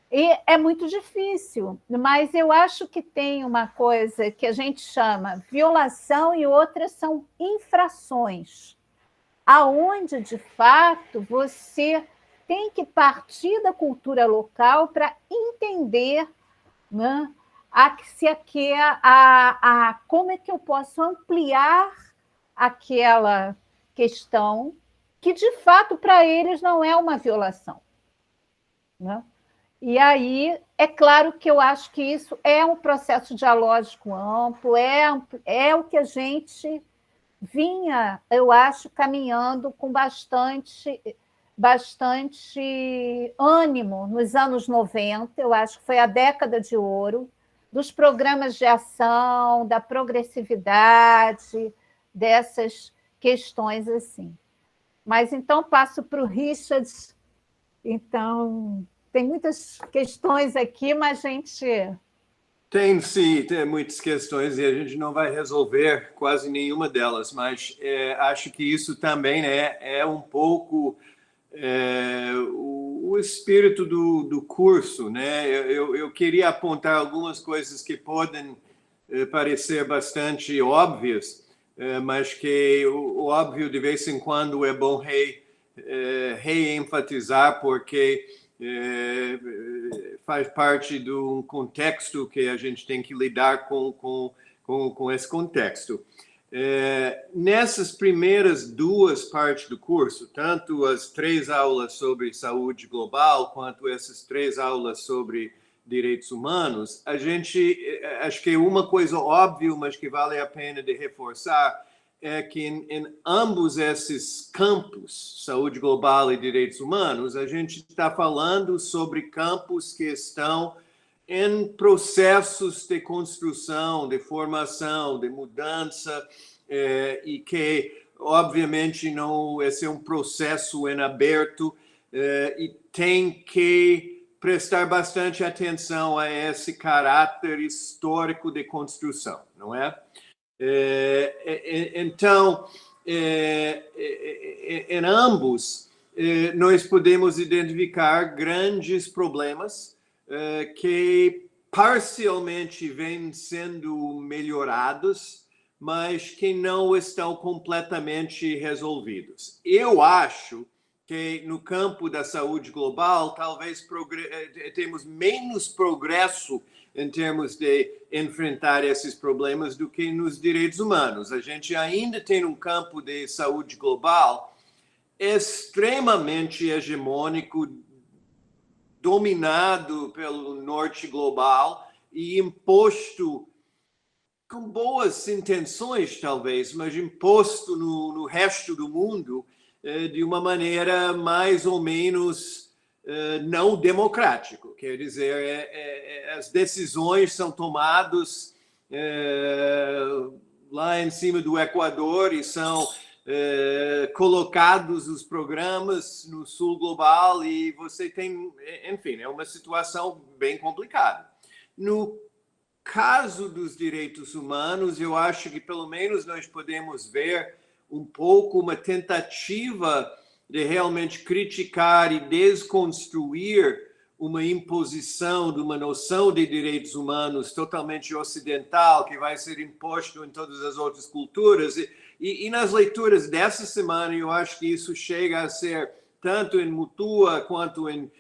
E é muito difícil, mas eu acho que tem uma coisa que a gente chama violação e outras são infrações, aonde, de fato, você tem que partir da cultura local para entender, né, como é que eu posso ampliar aquela questão que, de fato, para eles não é uma violação, né? E aí, é claro que eu acho que isso é um processo dialógico amplo, é o que a gente vinha, eu acho, caminhando com bastante ânimo nos anos 90, eu acho que foi a década de ouro, dos programas de ação, da progressividade, dessas questões assim. Mas então passo para o Richard. Então, tem muitas questões aqui, mas a gente... Tem, sim, tem muitas questões e a gente não vai resolver quase nenhuma delas, mas acho que isso também, né, é um pouco o espírito do curso, né? Eu queria apontar algumas coisas que podem parecer bastante óbvias, mas que o óbvio de vez em quando é bom reenfatizar, porque faz parte de um contexto que a gente tem que lidar com esse contexto. Nessas primeiras duas partes do curso, tanto as 3 aulas sobre saúde global, quanto essas 3 aulas sobre direitos humanos, a gente, acho que uma coisa óbvia, mas que vale a pena de reforçar, é que em ambos esses campos, saúde global e direitos humanos, a gente está falando sobre campos que estão em processos de construção, de formação, de mudança, e que, obviamente, não esse é um processo em aberto, e tem que prestar bastante atenção a esse caráter histórico de construção, não é? Então, em ambos, nós podemos identificar grandes problemas que parcialmente vêm sendo melhorados, mas que não estão completamente resolvidos. Eu acho que no campo da saúde global, talvez temos menos progresso em termos de enfrentar esses problemas do que nos direitos humanos. A gente ainda tem um campo de saúde global extremamente hegemônico, dominado pelo norte global e imposto com boas intenções, talvez, mas imposto no resto do mundo de uma maneira mais ou menos não democrático. Quer dizer, as decisões são tomadas lá em cima do Equador e são colocados os programas no sul global e você tem, enfim, é uma situação bem complicada. No caso dos direitos humanos, eu acho que pelo menos nós podemos ver um pouco uma tentativa de realmente criticar e desconstruir uma imposição de uma noção de direitos humanos totalmente ocidental, que vai ser imposto em todas as outras culturas. E nas leituras dessa semana, eu acho que isso chega a ser, tanto em Mutua quanto em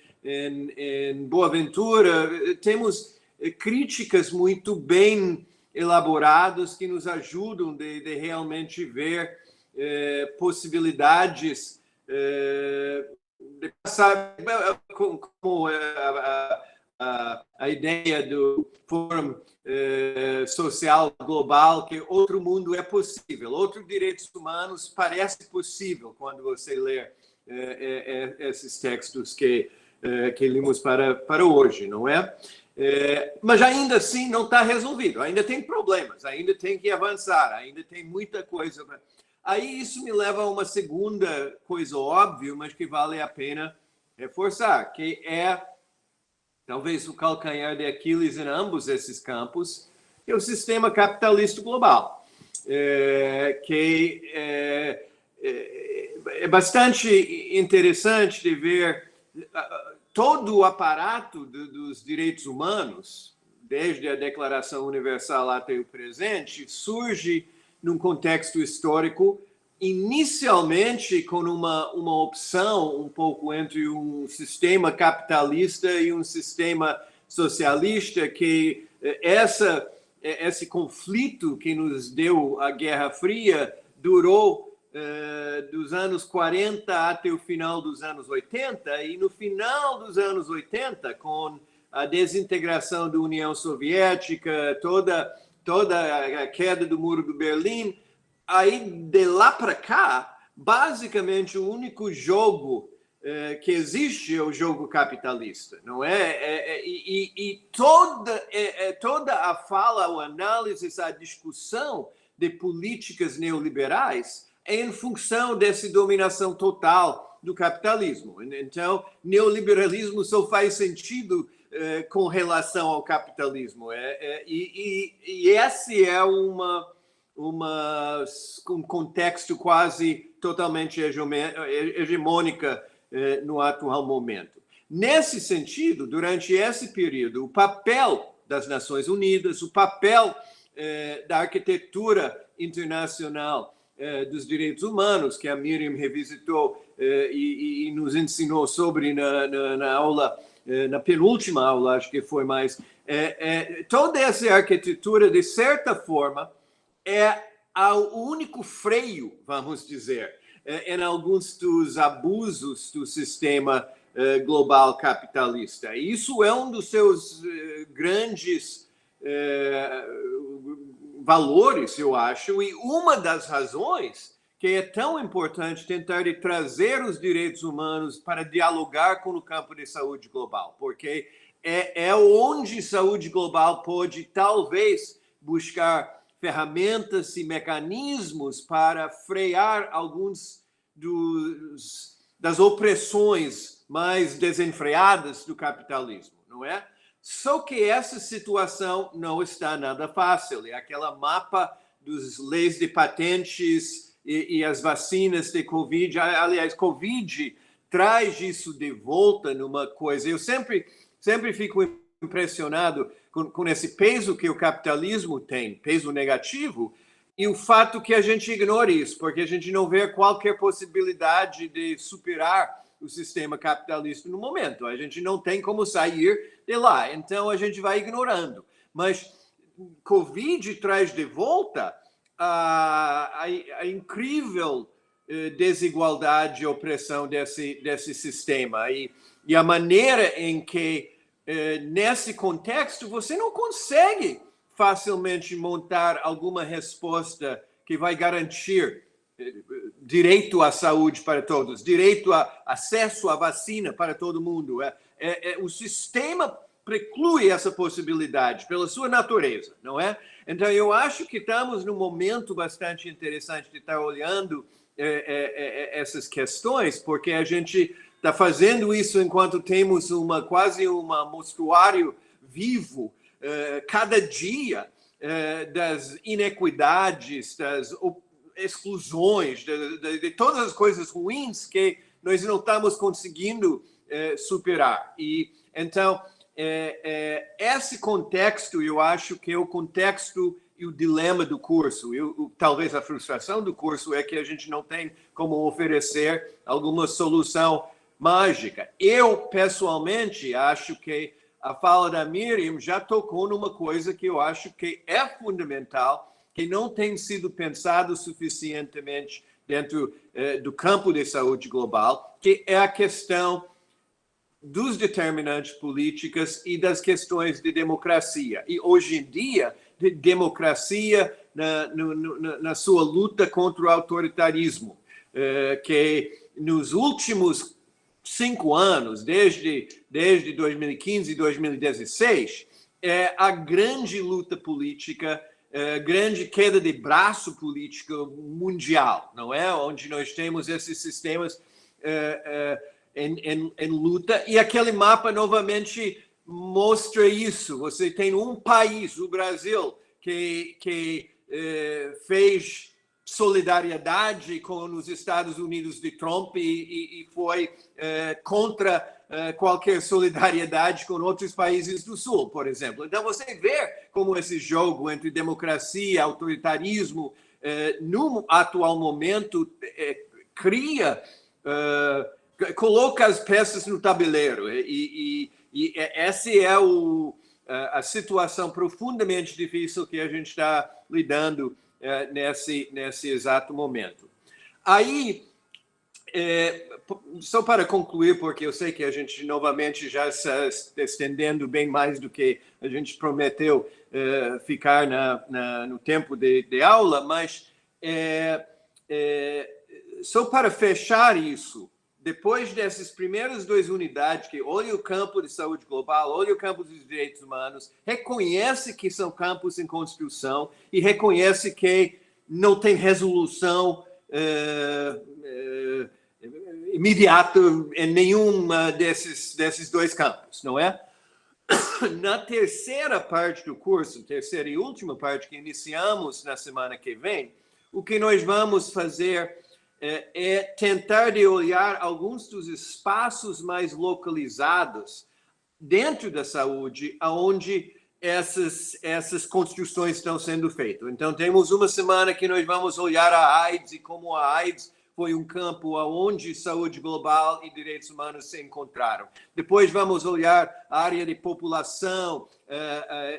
Boaventura, temos críticas muito bem elaboradas que nos ajudam de realmente ver possibilidades de passar como a ideia do Fórum Social Global, que outro mundo é possível, outros direitos humanos parece possível quando você lê esses textos que lemos para hoje, não é? Mas ainda assim não está resolvido, ainda tem problemas, ainda tem que avançar, ainda tem muita coisa. Aí isso me leva a uma segunda coisa óbvia, mas que vale a pena reforçar, que é talvez o calcanhar de Aquiles em ambos esses campos, que é o sistema capitalista global, que é bastante interessante de ver todo o aparato dos direitos humanos, desde a Declaração Universal até o presente, surge num contexto histórico, inicialmente com uma opção um pouco entre um sistema capitalista e um sistema socialista, que esse conflito que nos deu a Guerra Fria durou dos anos 40 até o final dos anos 80, e no final dos anos 80, com a desintegração da União Soviética, toda a queda do Muro de Berlim, aí de lá para cá, basicamente o único jogo que existe é o jogo capitalista, não é? E toda a fala, a análise, a discussão de políticas neoliberais é em função dessa dominação total do capitalismo. Então, neoliberalismo só faz sentido com relação ao capitalismo. E esse é um contexto quase totalmente hegemônica no atual momento. Nesse sentido, durante esse período, o papel das Nações Unidas, o papel da arquitetura internacional dos direitos humanos, que a Miriam revisitou e nos ensinou sobre na aula, na penúltima aula, acho que foi mais. Toda essa arquitetura, de certa forma, é o único freio, vamos dizer, em alguns dos abusos do sistema global capitalista. E isso é um dos seus grandes valores, eu acho, e uma das razões que é tão importante tentar trazer os direitos humanos para dialogar com o campo de saúde global, porque é onde saúde global pode, talvez, buscar ferramentas e mecanismos para frear alguns das opressões mais desenfreadas do capitalismo, não é? Só que essa situação não está nada fácil. É aquela mapa dos leis de patentes e as vacinas de Covid. Aliás, Covid traz isso de volta numa coisa. Eu sempre fico impressionado com esse peso que o capitalismo tem, peso negativo, e o fato que a gente ignora isso, porque a gente não vê qualquer possibilidade de superar o sistema capitalista no momento. A gente não tem como sair de lá, então a gente vai ignorando. Mas Covid traz de volta a incrível desigualdade e opressão desse sistema. E a maneira em que, nesse contexto, você não consegue facilmente montar alguma resposta que vai garantir direito à saúde para todos, direito a acesso à vacina para todo mundo. O sistema preclui essa possibilidade pela sua natureza, não é? Então, eu acho que estamos num momento bastante interessante de estar olhando essas questões, porque a gente está fazendo isso enquanto temos quase um mostruário vivo, cada dia, das inequidades, das exclusões, de todas as coisas ruins que nós não estamos conseguindo superar. E então, esse contexto, eu acho que é o contexto e o dilema do curso. Talvez a frustração do curso é que a gente não tem como oferecer alguma solução mágica. Eu, pessoalmente, acho que a fala da Miriam já tocou numa coisa que eu acho que é fundamental, que não tem sido pensado suficientemente dentro do campo de saúde global, que é a questão dos determinantes políticos e das questões de democracia. E hoje em dia, de democracia na sua luta contra o autoritarismo, que nos últimos 5 anos, desde 2015 e 2016, é a grande luta política, grande queda de braço político mundial, não é? Onde nós temos esses sistemas em luta, e aquele mapa novamente mostra isso. Você tem um país, o Brasil, que fez solidariedade com os Estados Unidos de Trump e foi contra qualquer solidariedade com outros países do Sul, por exemplo. Então, você vê como esse jogo entre democracia e autoritarismo, no atual momento, coloca as peças no tabuleiro. E essa é a situação profundamente difícil que a gente está lidando nesse exato momento. Aí, só para concluir, porque eu sei que a gente novamente já está estendendo bem mais do que a gente prometeu ficar no tempo de aula, mas só para fechar isso, depois dessas primeiras 2 unidades, que olha o campo de saúde global, olha o campo dos direitos humanos, reconhece que são campos em construção e reconhece que não tem resolução imediata em nenhuma desses 2 campos, não é? Na terceira parte do curso, terceira e última parte que iniciamos na semana que vem, o que nós vamos fazer é tentar de olhar alguns dos espaços mais localizados dentro da saúde, onde essas construções estão sendo feitas. Então, temos uma semana que nós vamos olhar a AIDS e como a AIDS foi um campo onde saúde global e direitos humanos se encontraram. Depois vamos olhar a área de população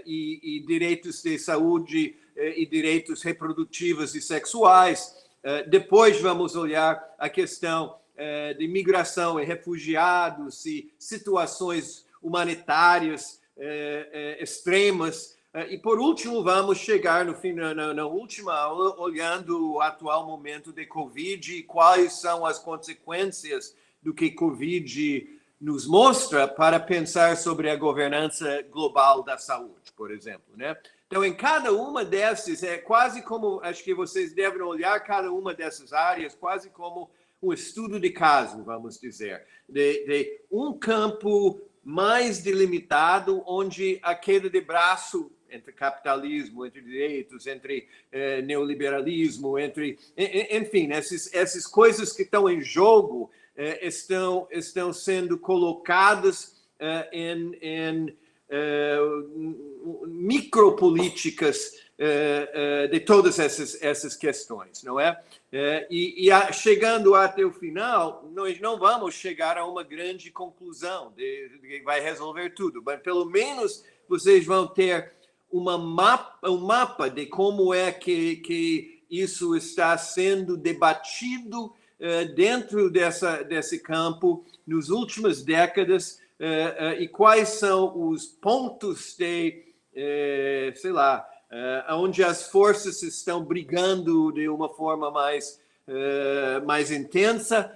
e direitos de saúde e direitos reprodutivos e sexuais. Depois vamos olhar a questão de migração e refugiados e situações humanitárias extremas. E, por último, vamos chegar na última aula olhando o atual momento de Covid e quais são as consequências do que Covid nos mostra para pensar sobre a governança global da saúde, por exemplo, né? Então, em cada uma dessas, é quase como, acho que vocês devem olhar cada uma dessas áreas quase como um estudo de caso, vamos dizer, de um campo mais delimitado, onde a queda de braço entre capitalismo, entre direitos, entre neoliberalismo, enfim, essas coisas que estão em jogo estão sendo colocadas em micropolíticas de todas essas questões, não é? Chegando até o final, nós não vamos chegar a uma grande conclusão que vai resolver tudo, mas pelo menos vocês vão ter um mapa de como é que isso está sendo debatido dentro desse campo nas últimas décadas, e quais são os pontos sei lá, onde as forças estão brigando de uma forma mais intensa,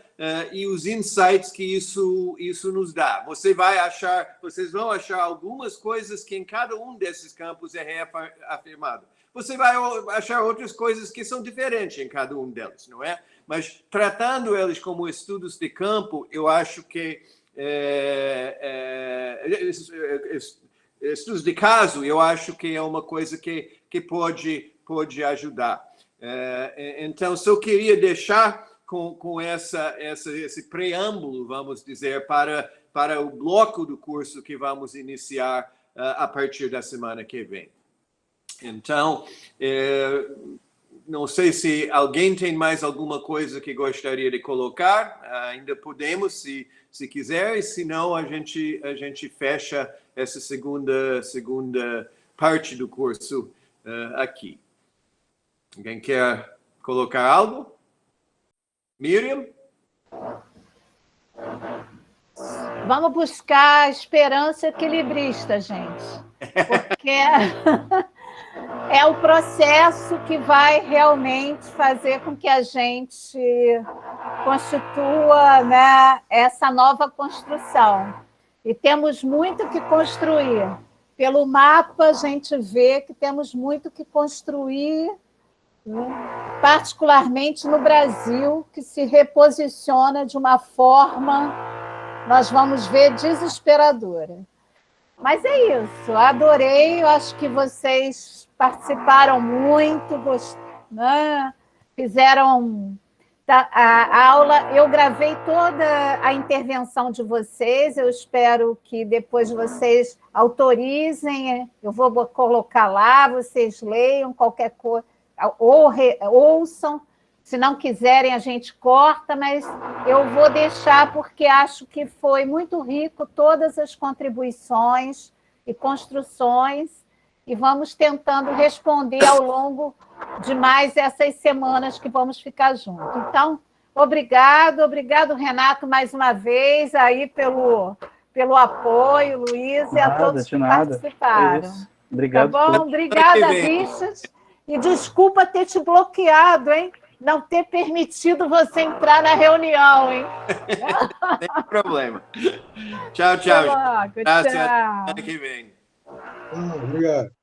e os insights que isso nos dá. Vocês vão achar algumas coisas que em cada um desses campos é reafirmado. Você vai achar outras coisas que são diferentes em cada um deles, não é? Mas tratando eles como estudos de campo, eu acho que estudos de caso, eu acho que é uma coisa que pode ajudar. Então, só queria deixar com esse preâmbulo, vamos dizer, para o bloco do curso que vamos iniciar a partir da semana que vem. Então, não sei se alguém tem mais alguma coisa que gostaria de colocar, ainda podemos, se quiser, e se não, a gente fecha essa segunda parte do curso aqui. Alguém quer colocar algo? Miriam? Vamos buscar a esperança equilibrista, gente. Porque é o processo que vai realmente fazer com que a gente constitua, né, essa nova construção. E temos muito que construir. Pelo mapa, a gente vê que temos muito que construir, né, particularmente no Brasil, que se reposiciona de uma forma, nós vamos ver, desesperadora. Mas é isso, adorei, eu acho que vocês participaram muito, né? Fizeram a aula, eu gravei toda a intervenção de vocês, eu espero que depois vocês autorizem, eu vou colocar lá, vocês leiam qualquer coisa, ou ouçam, se não quiserem a gente corta, mas eu vou deixar porque acho que foi muito rico todas as contribuições e construções, e vamos tentando responder ao longo de mais essas semanas que vamos ficar juntos. Então, obrigado, Renato, mais uma vez, aí pelo apoio, Luiz, e a todos que participaram. Obrigado. Tá bom? Obrigada, Richard. E desculpa ter te bloqueado, hein? Não ter permitido você entrar na reunião, hein? Não tem problema. Tchau, tchau. Até logo, Graças. tchau. Até que vem. Obrigado.